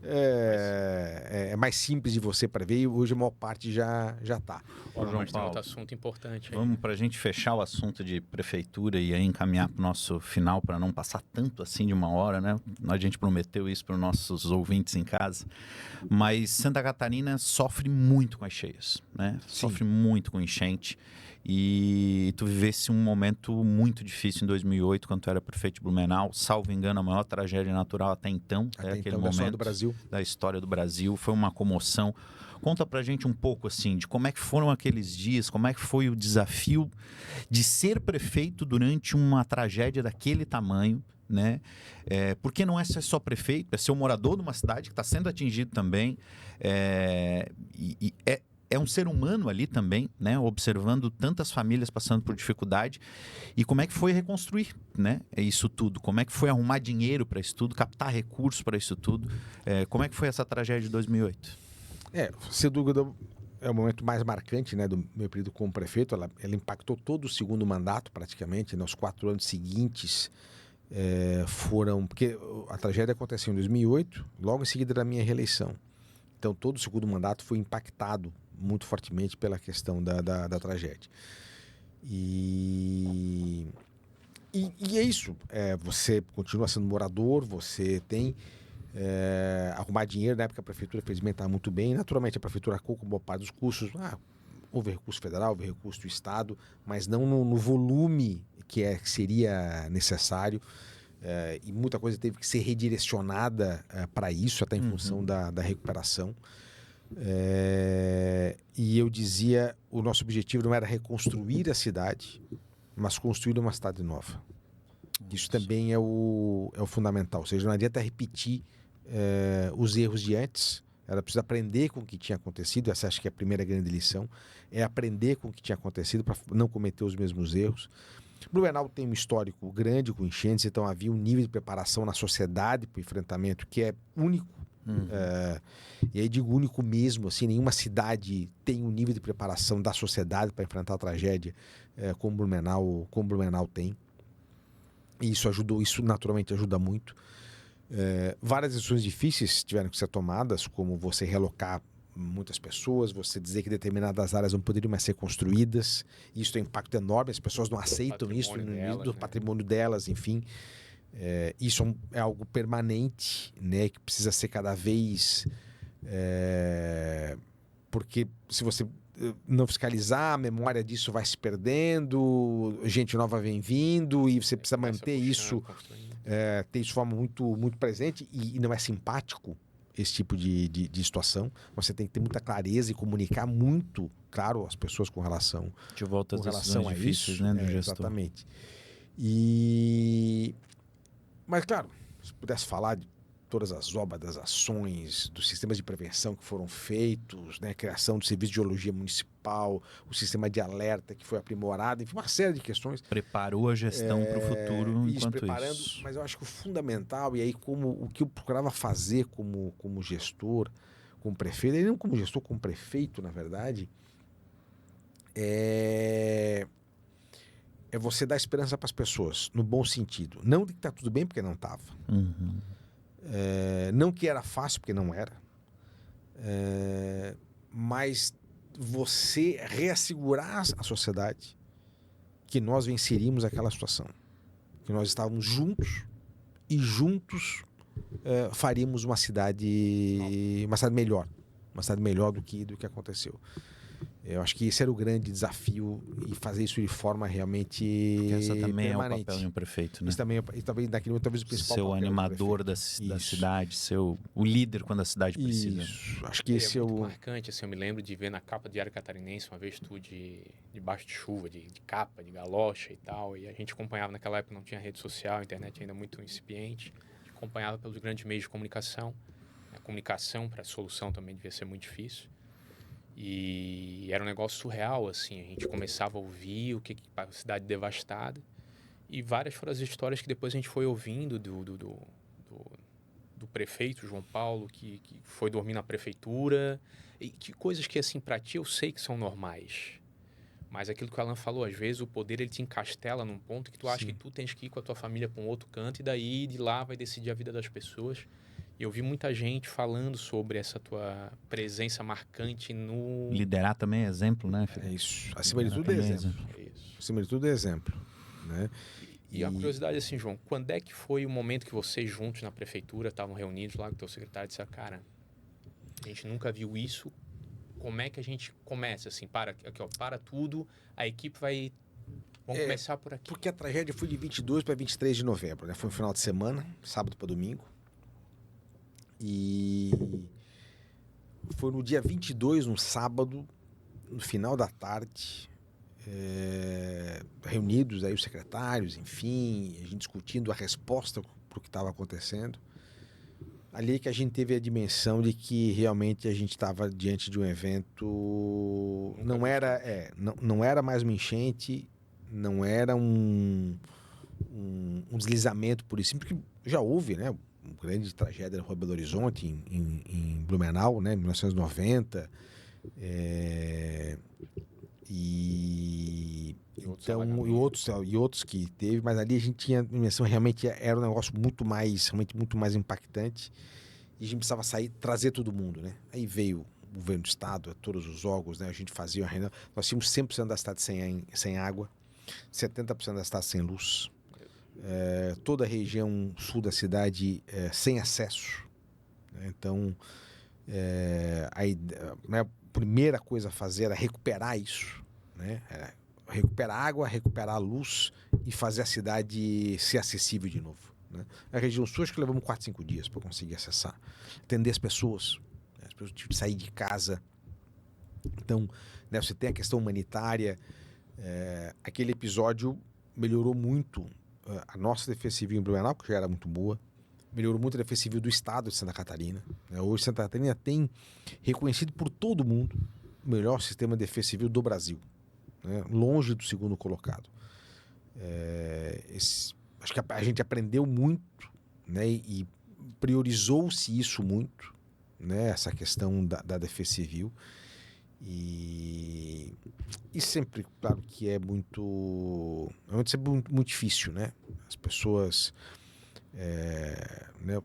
É mais simples de você prever e hoje a maior parte já está. Mas tem outro assunto importante aí. Vamos, para a gente fechar o assunto de prefeitura e aí encaminhar para o nosso final, para não passar tanto assim de uma hora, né? A gente prometeu isso para os nossos ouvintes em casa. Mas Santa Catarina sofre muito com as cheias, né? Sim. Sofre muito com enchente. E tu vivesse um momento muito difícil em 2008, quando tu era prefeito de Blumenau, salvo engano, a maior tragédia natural até então, aquele momento da história do Brasil, foi uma comoção. Conta pra gente um pouco assim, de como é que foram aqueles dias, como é que foi o desafio de ser prefeito durante uma tragédia daquele tamanho, né? Porque não é ser só prefeito, é ser um morador de uma cidade que está sendo atingido também, é um ser humano ali também, né? Observando tantas famílias passando por dificuldade. E como é que foi reconstruir, né? Isso tudo? Como é que foi arrumar dinheiro para isso tudo, captar recursos para isso tudo? Como é que foi essa tragédia de 2008? Sem dúvida, é o momento mais marcante, né, do meu período como prefeito. Ela impactou todo o segundo mandato, praticamente, né? Os 4 anos seguintes foram... Porque a tragédia aconteceu em 2008, logo em seguida da minha reeleição. Então, todo o segundo mandato foi impactado muito fortemente pela questão da tragédia. E é isso. Você continua sendo morador, você tem... arrumar dinheiro. Na época a prefeitura, felizmente, estava muito bem. Naturalmente, a prefeitura arcou com boa parte dos custos. Houve recurso federal, houve recurso do Estado, mas não no volume que seria necessário. E muita coisa teve que ser redirecionada para isso, até em função da recuperação. E eu dizia, o nosso objetivo não era reconstruir a cidade, mas construir uma cidade nova. Isso também é o fundamental. Ou seja, não adianta repetir os erros de antes. Era preciso aprender com o que tinha acontecido. Essa acho que é a primeira grande lição. É aprender com o que tinha acontecido para não cometer os mesmos erros. Blumenau tem um histórico grande com enchentes, então havia um nível de preparação na sociedade para o enfrentamento que é único. E aí digo único mesmo, assim, nenhuma cidade tem um nível de preparação da sociedade para enfrentar a tragédia como Blumenau tem. E isso naturalmente ajuda muito. Várias decisões difíceis tiveram que ser tomadas, como você realocar muitas pessoas, você dizer que determinadas áreas não poderiam mais ser construídas. Isso tem um impacto enorme, as pessoas não aceitam isso no patrimônio delas, enfim. Isso é algo permanente, né, que precisa ser cada vez... porque se você não fiscalizar, a memória disso vai se perdendo, gente nova vem vindo e você precisa manter isso, ter isso de forma muito, muito presente e não é simpático esse tipo de situação. Você tem que ter muita clareza e comunicar muito claro às pessoas com relação de volta às decisões a difíceis, isso, né, do gestor. Exatamente. Mas claro, se pudesse falar de todas as obras, das ações, dos sistemas de prevenção que foram feitos, né? A criação do Serviço de Geologia Municipal, o sistema de alerta que foi aprimorado, enfim, uma série de questões. Preparou a gestão para o futuro enquanto isso. Mas eu acho que o fundamental, e aí o que eu procurava fazer como gestor, como prefeito, e não como gestor, como prefeito, na verdade, é você dar esperança para as pessoas, no bom sentido. Não de que está tudo bem, porque não estava. Não que era fácil, porque não era. Mas você reassegurar a sociedade que nós venceríamos aquela situação. Que nós estávamos juntos e juntos faríamos uma cidade melhor. Uma cidade melhor do que aconteceu. Eu acho que esse era o grande desafio e fazer isso de forma realmente porque essa também permanente. É o papel de um prefeito, né? Isso também naquele momento talvez o principal ser o papel animador da cidade, ser o líder quando a cidade precisa. Isso. Acho que esse é muito marcante, assim, eu me lembro de ver na capa do Diário Catarinense uma vez tu debaixo de chuva, de capa, de galocha e tal, e a gente acompanhava naquela época, não tinha rede social, a internet ainda muito incipiente, acompanhava pelos grandes meios de comunicação. A comunicação para a solução também devia ser muito difícil. E era um negócio surreal, assim, a gente começava a ouvir o que a cidade devastada, e várias foram as histórias que depois a gente foi ouvindo do prefeito João Paulo, que foi dormir na prefeitura, e que coisas que, assim, para ti eu sei que são normais, mas aquilo que o Alan falou, às vezes o poder ele te encastela num ponto que tu acha que tu tens que ir com a tua família para um outro canto, e daí de lá vai decidir a vida das pessoas. Eu vi muita gente falando sobre essa tua presença marcante no... Liderar também é exemplo, né, Felipe? É isso. Acima de tudo é exemplo. Acima de tudo é exemplo, né? E a curiosidade, assim, João, quando é que foi o momento que vocês juntos na prefeitura estavam reunidos lá com o teu secretário e disseram, cara, a gente nunca viu isso, como é que a gente começa, assim, para tudo, a equipe vai... Vamos começar por aqui. Porque a tragédia foi de 22 para 23 de novembro, né? Foi um final de semana, sábado para domingo. E foi no dia 22, um sábado, no final da tarde, reunidos aí os secretários, enfim, a gente discutindo a resposta para o que estava acontecendo. Ali que a gente teve a dimensão de que realmente a gente estava diante de um evento... Não era mais uma enchente, não era um deslizamento por isso, porque já houve, né? Uma grande tragédia na Rua Belo Horizonte, em Blumenau, né, em 1990. E outros que teve, mas ali a gente tinha dimensão, realmente era um negócio realmente muito mais impactante, e a gente precisava trazer todo mundo, né? Aí veio o governo do estado, todos os órgãos, né? A gente fazia uma reunião, nós tínhamos 100% da cidade sem água, 70% da cidade sem luz, toda a região sul da cidade sem acesso, né? Então, a primeira coisa a fazer era recuperar isso, né? Recuperar água, recuperar a luz e fazer a cidade ser acessível de novo, né? A região sul acho que levamos 4, 5 dias para conseguir acessar, atender as pessoas, né? As pessoas tinham que sair de casa. Então, né, você tem a questão humanitária. Aquele episódio melhorou muito a nossa defesa civil em Blumenau, que já era muito boa. Melhorou muito a defesa civil do estado de Santa Catarina, né? Hoje Santa Catarina tem reconhecido por todo mundo o melhor sistema de defesa civil do Brasil, né? Longe do segundo colocado. Acho que a gente aprendeu muito, né? E priorizou-se isso muito, né? Essa questão da defesa civil. E sempre, claro que é muito difícil, né? As pessoas, né?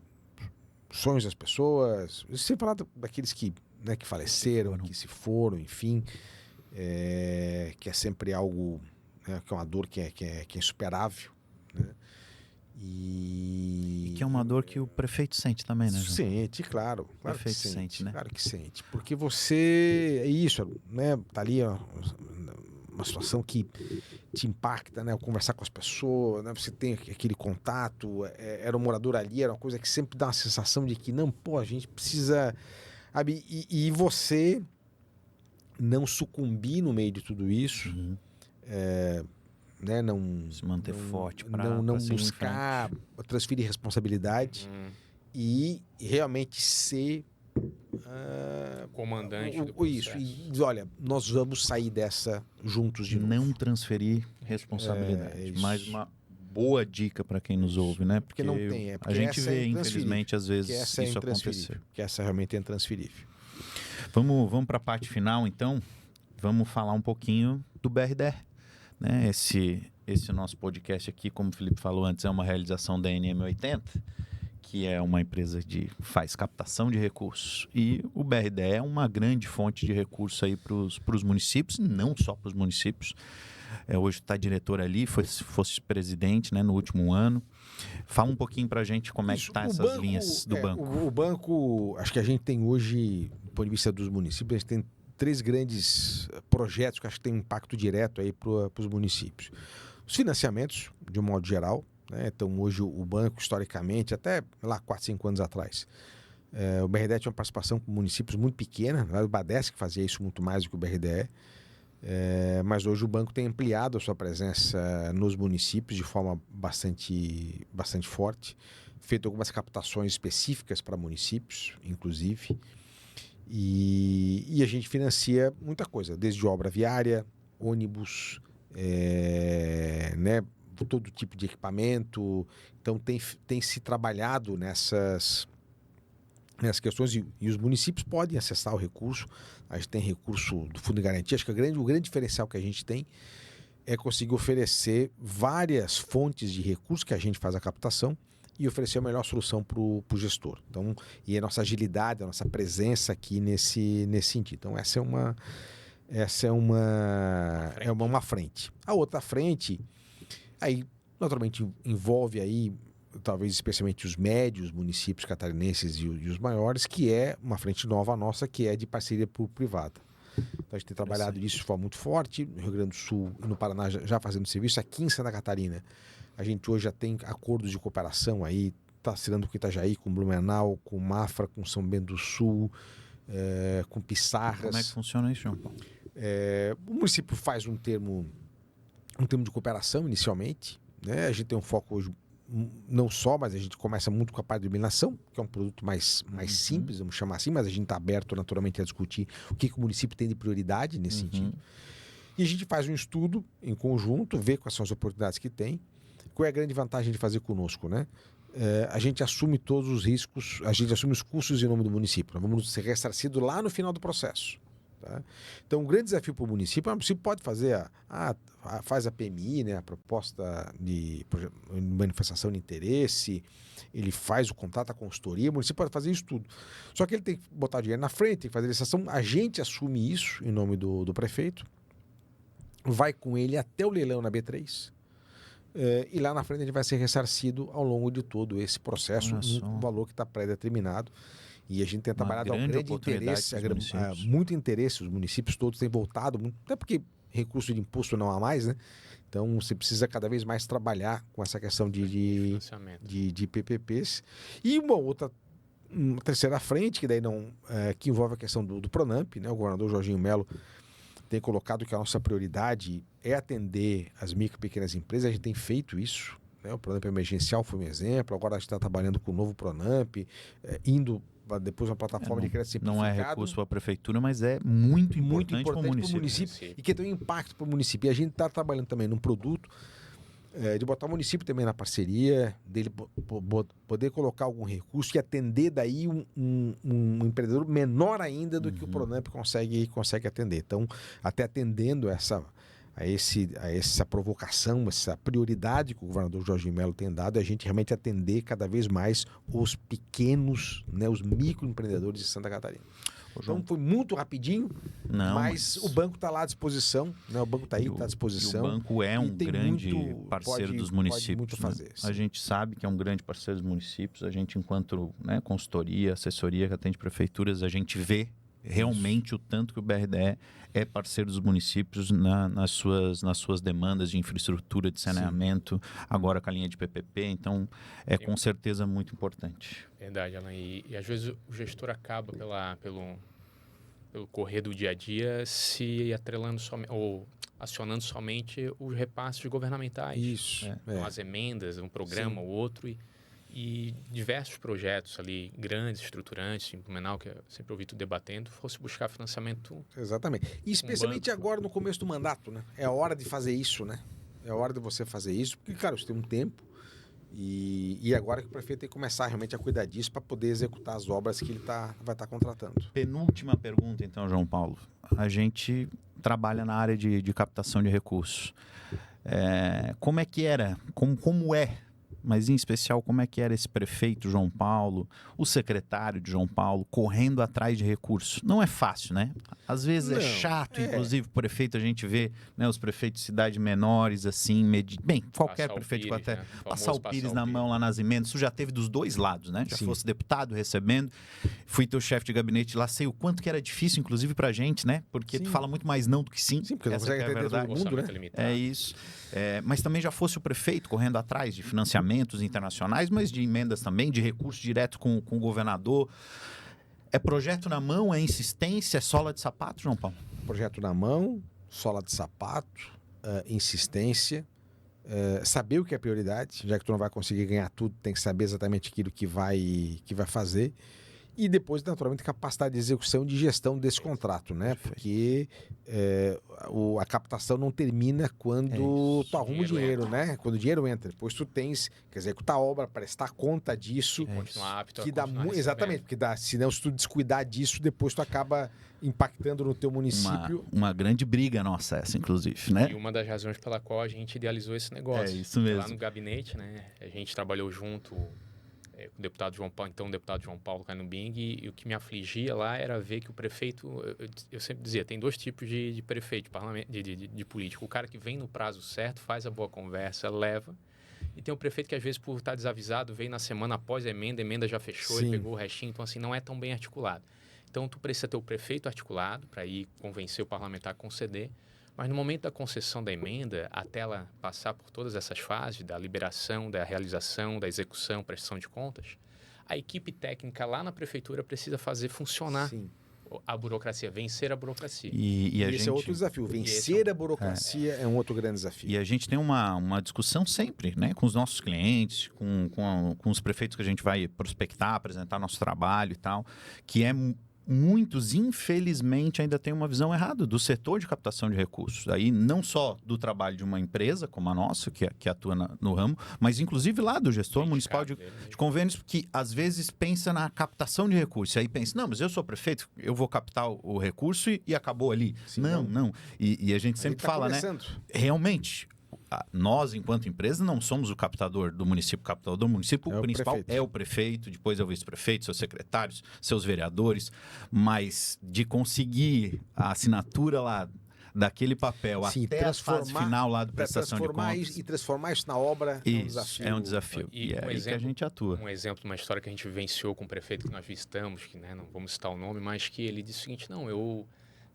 Sonhos das pessoas, sem falar daqueles que, né, que faleceram, que se foram, enfim, que é sempre algo, né, que é uma dor que é insuperável, né? E que é uma dor que o prefeito sente também, né, João? Sente, claro. O prefeito que sente, né? Claro que sente. Porque você... É isso, né? Tá ali, ó, uma situação que te impacta, né? Conversar com as pessoas, né? Você tem aquele contato. Era um morador ali, era uma coisa que sempre dá uma sensação de que, não, pô, a gente precisa... Sabe? E você não sucumbir no meio de tudo isso... Uhum. Né, não se manter forte para não buscar transferir responsabilidade e realmente ser comandante do processo. Isso. E olha, nós vamos sair dessa juntos de novo. Não transferir responsabilidade. Mais uma boa dica para quem nos ouve, né? Porque não tem. A gente vê, infelizmente, às vezes isso acontecer. Que essa realmente é intransferível. Vamos para a parte final, então. Vamos falar um pouquinho do BRDE. Né? Esse nosso podcast aqui, como o Felipe falou antes, é uma realização da NM80, que é uma empresa que faz captação de recursos. E o BRDE é uma grande fonte de recursos aí para os municípios, não só para os municípios. Hoje está diretor ali, fosse presidente, né, no último ano. Fala um pouquinho para a gente como é que está essas linhas do banco. O banco, acho que a gente tem hoje, do ponto de vista dos municípios, a gente tem 3 grandes projetos que acho que têm um impacto direto aí para os municípios. Os financiamentos, de um modo geral, né? Então, hoje o banco, historicamente, até lá 4, 5 anos atrás, o BRDE tinha uma participação com municípios muito pequena, o Badesc fazia isso muito mais do que o BRDE, mas hoje o banco tem ampliado a sua presença nos municípios de forma bastante forte, feito algumas captações específicas para municípios, inclusive. E a gente financia muita coisa, desde obra viária, ônibus, né, todo tipo de equipamento. Então tem se trabalhado nessas questões e os municípios podem acessar o recurso. A gente tem recurso do Fundo de Garantia. Acho que o grande diferencial que a gente tem é conseguir oferecer várias fontes de recursos que a gente faz a captação e oferecer a melhor solução para o gestor. Então, e a nossa agilidade, a nossa presença aqui nesse sentido. Então, essa é uma frente. A outra frente, aí, naturalmente, envolve aí, talvez especialmente os médios municípios catarinenses e os maiores, que é uma frente nova nossa, que é de parceria público-privada. Então, a gente tem trabalhado isso de forma muito forte, no Rio Grande do Sul e no Paraná já fazendo serviço. Aqui em Santa Catarina, a gente hoje já tem acordos de cooperação aí, está assinando com Itajaí, com Blumenau, com Mafra, com São Bento do Sul, com Pissarras. Como é que funciona isso, João? O município faz um termo de cooperação inicialmente, né? A gente tem um foco hoje, não só, mas a gente começa muito com a parte de iluminação, que é um produto mais simples, vamos chamar assim, mas a gente está aberto naturalmente a discutir o que o município tem de prioridade nesse sentido. E a gente faz um estudo em conjunto, vê quais são as oportunidades que tem. Qual é a grande vantagem de fazer conosco, né? A gente assume todos os riscos, a gente assume os custos em nome do município. Nós vamos ser ressarcidos lá no final do processo, Tá? Então, um grande desafio para o município pode fazer faz a PMI, né, a proposta de manifestação de interesse, ele faz o contrato, a consultoria, o município pode fazer isso tudo. Só que ele tem que botar o dinheiro na frente, tem que fazer a licitação, a gente assume isso em nome do prefeito, vai com ele até o leilão na B3, e lá na frente a gente vai ser ressarcido ao longo de todo esse processo, um valor que está pré-determinado. E a gente tem trabalhado a um grande interesse, muito interesse, os municípios todos têm voltado, até porque recurso de imposto não há mais, né? Então você precisa cada vez mais trabalhar com essa questão de PPPs. E uma terceira frente, que daí que envolve a questão do Pronamp, né? O governador Jorginho Melo tem colocado que a nossa prioridade é atender as micro e pequenas empresas, a gente tem feito isso, né? O Pronamp emergencial foi um exemplo, agora a gente está trabalhando com o novo Pronamp, indo depois uma plataforma de crédito simplificado. Não é recurso para a prefeitura, mas é muito importante para o município. E que tem um impacto para o município. E a gente está trabalhando também num produto de botar o município também na parceria, dele poder colocar algum recurso e atender daí um empreendedor menor ainda do que o Pronamp consegue atender. Então, até atendendo essa provocação, essa prioridade que o governador Jorginho Melo tem dado, é a gente realmente atender cada vez mais os pequenos, né, os microempreendedores de Santa Catarina. Então foi muito rapidinho, mas o banco está lá à disposição, né? O banco está aí, está à disposição. O banco é um grande parceiro dos municípios. Fazer, A gente sabe que é um grande parceiro dos municípios, a gente enquanto consultoria, assessoria que atende prefeituras, a gente vê realmente o tanto que o BRDE é parceiro dos municípios nas suas demandas de infraestrutura, de saneamento, agora com a linha de PPP, então é com certeza muito importante. Verdade, Alan, e às vezes o gestor acaba pelo correr do dia a dia se atrelando ou acionando somente os repasses governamentais. Isso. Então, as emendas, um programa ou outro, e diversos projetos ali, grandes, estruturantes, em Blumenau, que eu sempre ouvi tu debatendo, fosse buscar financiamento. Exatamente. E especialmente agora, no começo do mandato, né? É a hora de fazer isso, né? É a hora de você fazer isso, porque, cara, você tem um tempo e agora que o prefeito tem que começar realmente a cuidar disso para poder executar as obras que ele vai estar contratando. Penúltima pergunta, então, João Paulo. A gente trabalha na área de captação de recursos. Como é que era? Como é? Mas, em especial, como é que era esse prefeito João Paulo, o secretário de João Paulo, correndo atrás de recursos? Não é fácil, né? Às vezes é chato, inclusive, o prefeito, a gente vê, né, os prefeitos de cidades menores, assim, bem, qualquer prefeito pode até passar o pires na mão lá nas emendas. Isso já teve dos dois lados, né? Já fosse deputado recebendo, fui teu chefe de gabinete lá, sei o quanto que era difícil, inclusive, pra gente, né? Porque tu fala muito mais não do que sim. Sim, porque não consegue entender todo mundo, né? É isso. Mas também já fosse o prefeito correndo atrás de financiamentos internacionais, mas de emendas também, de recurso direto com o governador. É projeto na mão, é insistência, é sola de sapato, João Paulo? Projeto na mão, sola de sapato, insistência, saber o que é prioridade, já que tu não vai conseguir ganhar tudo, tem que saber exatamente aquilo que vai fazer. E depois, naturalmente, capacidade de execução e de gestão desse contrato, né? Porque a captação não termina quando tu arruma o dinheiro, né? Quando o dinheiro entra. Depois tu tens que executar a obra, prestar conta disso. Continuar apto que dá exatamente, porque senão se tu descuidar disso, depois tu acaba impactando no teu município. Uma grande briga nossa essa, inclusive, né? E uma das razões pela qual a gente idealizou esse negócio. É isso mesmo. Lá no gabinete, né? A gente trabalhou junto com o deputado João Paulo, então o deputado João Paulo Canubing, e o que me afligia lá era ver que o prefeito, eu sempre dizia, tem dois tipos de prefeito, de político. O cara que vem no prazo certo, faz a boa conversa, leva, e tem o prefeito que às vezes por estar desavisado, veio na semana após a emenda já fechou e pegou o restinho, então assim, não é tão bem articulado. Então tu precisa ter o prefeito articulado para ir convencer o parlamentar a conceder, mas no momento da concessão da emenda, até ela passar por todas essas fases, da liberação, da realização, da execução, prestação de contas, a equipe técnica lá na prefeitura precisa fazer funcionar a burocracia, vencer a burocracia. E esse é outro desafio. Vencer a burocracia é um outro grande desafio. E a gente tem uma discussão sempre, né, com os nossos clientes, com os prefeitos que a gente vai prospectar, apresentar nosso trabalho e tal, que é muitos, infelizmente, ainda têm uma visão errada do setor de captação de recursos. Aí, não só do trabalho de uma empresa como a nossa, que atua no ramo, mas inclusive lá do gestor municipal de convênios, que às vezes pensa na captação de recursos. Aí pensa, não, mas eu sou prefeito, eu vou captar o recurso e acabou ali. Sim, não. E a gente sempre fala, começando, né? Realmente, nós, enquanto empresa, não somos o captador do município. O captador do município, o principal é o prefeito, depois é o vice-prefeito, seus secretários, seus vereadores. Mas de conseguir a assinatura lá daquele papel, sim, até a fase final lá da prestação de contas. E transformar isso na obra é um desafio. E é aí que a gente atua. Um exemplo, uma história que a gente vivenciou com o prefeito que nós visitamos, que, né, não vamos citar o nome, mas que ele disse o seguinte, não, eu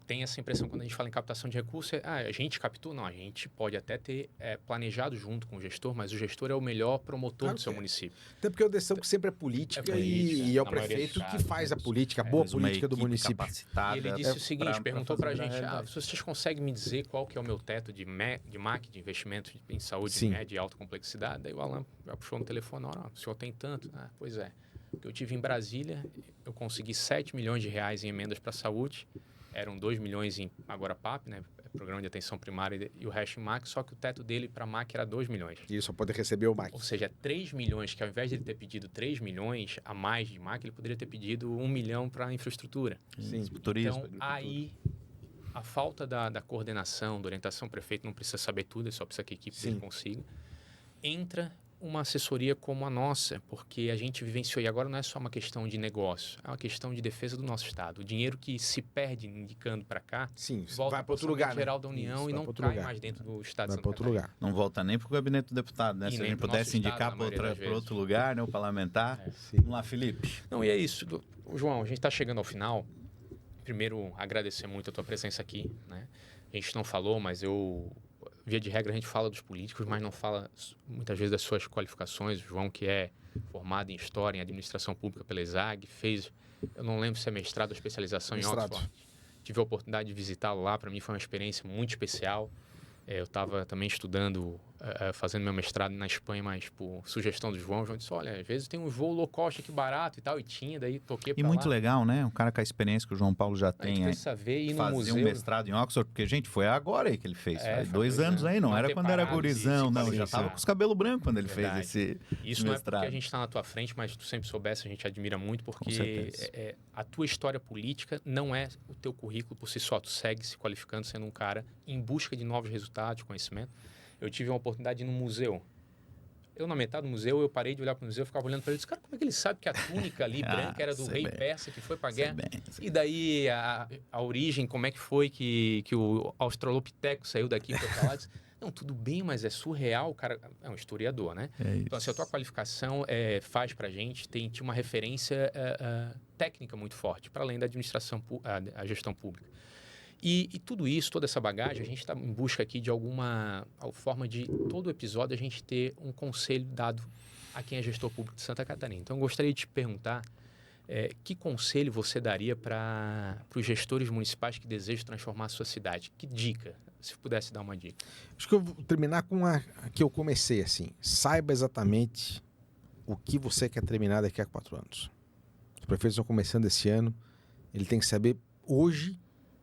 tenho essa impressão quando a gente fala em captação de recursos, a gente captou? Não, a gente pode até ter planejado junto com o gestor, mas o gestor é o melhor promotor do seu município. Até porque a decisão que sempre é política, e é o prefeito que faz a política, a boa política do município. E ele disse o seguinte, perguntou para a gente, se vocês conseguem me dizer qual que é o meu teto de MAC, de investimento em saúde média e alta complexidade? Daí o Alan já puxou no telefone, o senhor tem tanto? Pois é. Porque eu tive em Brasília, eu consegui 7 milhões de reais em emendas para a saúde, eram 2 milhões em agora PAP, né? Programa de Atenção Primária, e o resto em MAC, só que o teto dele para MAC era 2 milhões. E só pode receber o MAC. Ou seja, 3 milhões, que ao invés de ele ter pedido 3 milhões a mais de MAC, ele poderia ter pedido 1 milhão para infraestrutura. Sim, turismo. Então, aí, a falta da coordenação, da orientação, o prefeito não precisa saber tudo, ele só precisa que a equipe dele consiga. Entra uma assessoria como a nossa, porque a gente vivenciou, e agora não é só uma questão de negócio, é uma questão de defesa do nosso Estado. O dinheiro que se perde indicando para cá, volta para o Orçamento Geral da União e não cai mais dentro do Estado de Santa Catarina. Não volta nem para o gabinete do deputado, né? Se a gente pudesse indicar para outro lugar, né? O parlamentar. Vamos lá, Felipe. Não, e é isso. João, a gente está chegando ao final. Primeiro, agradecer muito a tua presença aqui, né? A gente não falou, mas via de regra, a gente fala dos políticos, mas não fala muitas vezes das suas qualificações. O João, que é formado em História, em Administração Pública pela ESAG, fez, eu não lembro se é mestrado ou especialização em Oxford. Tive a oportunidade de visitá-lo lá, para mim foi uma experiência muito especial. Eu estava também estudando, fazendo meu mestrado na Espanha, mas por sugestão do João. O João disse, olha, às vezes tem um voo low cost aqui barato e tal, e tinha, daí toquei para lá. E muito legal, né? Um cara com a experiência que o João Paulo já tem. A gente precisa ver, ir no fazer museu. Um mestrado em Oxford, porque, gente, foi agora aí que ele fez. Faz 2 anos aí, não era quando era gurizão, não. Já estava com os cabelos brancos quando ele fez esse Isso não mestrado. É porque a gente está na tua frente, mas tu sempre soubesse, a gente admira muito, porque a tua história política não é o teu currículo por si só. Tu segue se qualificando, sendo um cara em busca de novos resultados, conhecimento. Eu tive uma oportunidade de ir no museu. Eu, na metade do museu, eu parei de olhar para o museu, ficava olhando para ele e disse, cara, como é que ele sabe que a túnica ali branca era do rei persa que foi para a guerra? E daí a origem, como é que foi que o Australopiteco saiu daqui para lá? Disse, não, tudo bem, mas é surreal, o cara é um historiador, né? Então, assim, a tua qualificação faz para a gente, tinha uma referência técnica muito forte, para além da administração, a gestão pública. E tudo isso, toda essa bagagem, a gente está em busca aqui de alguma forma de, todo episódio, a gente ter um conselho dado a quem é gestor público de Santa Catarina. Então, eu gostaria de te perguntar que conselho você daria para os gestores municipais que desejam transformar a sua cidade? Que dica, se pudesse dar uma dica? Acho que eu vou terminar com a que eu comecei assim. Saiba exatamente o que você quer terminar daqui a 4 anos. Os prefeitos estão começando esse ano, ele tem que saber hoje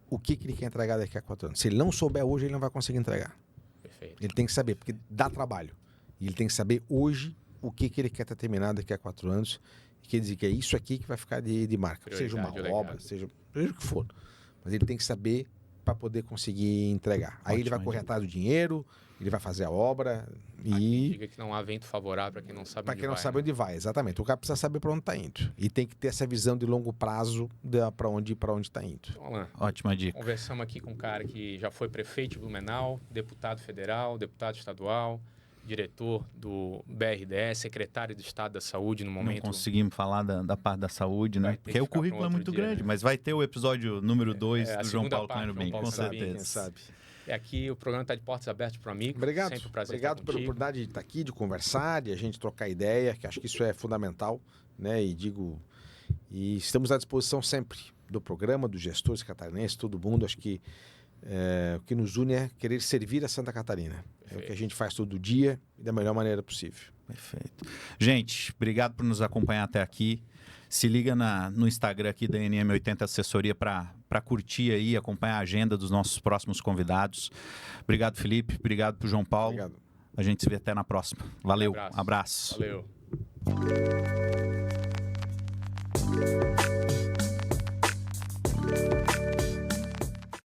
o que ele quer entregar daqui a 4 anos. Se ele não souber hoje, ele não vai conseguir entregar. Perfeito. Ele tem que saber, porque dá trabalho. E ele tem que saber hoje o que ele quer ter terminado daqui a 4 anos. E quer dizer que é isso aqui que vai ficar de marca. Seja uma obra, seja o que for. Mas ele tem que saber para poder conseguir entregar. Aí ele vai correr atrás do dinheiro, ele vai fazer a obra e... Diga que não há vento favorável para quem não sabe onde vai. Para quem não sabe onde vai, exatamente. O cara precisa saber para onde está indo. E tem que ter essa visão de longo prazo para onde está indo. Então, Alan, ótima dica. Conversamos aqui com um cara que já foi prefeito de Blumenau, deputado federal, deputado estadual, diretor do BRDE, secretário do Estado da Saúde no momento. Não conseguimos falar da parte da saúde, né? Porque o currículo é muito grande, mas vai ter o episódio número 2 do João Paulo Kleiner Bem, com certeza. Quem sabe. Aqui o programa está de portas abertas para o amigo. Obrigado. Sempre um prazer Obrigado pela oportunidade de estar aqui, de conversar, de a gente trocar ideia, que acho que isso é fundamental, né? E estamos à disposição sempre do programa, dos gestores catarinenses, todo mundo. Acho que O que nos une é querer servir a Santa Catarina. É o que a gente faz todo dia e da melhor maneira possível. Perfeito. Gente, obrigado por nos acompanhar até aqui. Se liga no Instagram aqui da NM80 Assessoria para curtir aí, acompanhar a agenda dos nossos próximos convidados. Obrigado, Felipe. Obrigado pro João Paulo. Obrigado. A gente se vê até na próxima. Valeu. Um abraço. Abraço. Valeu.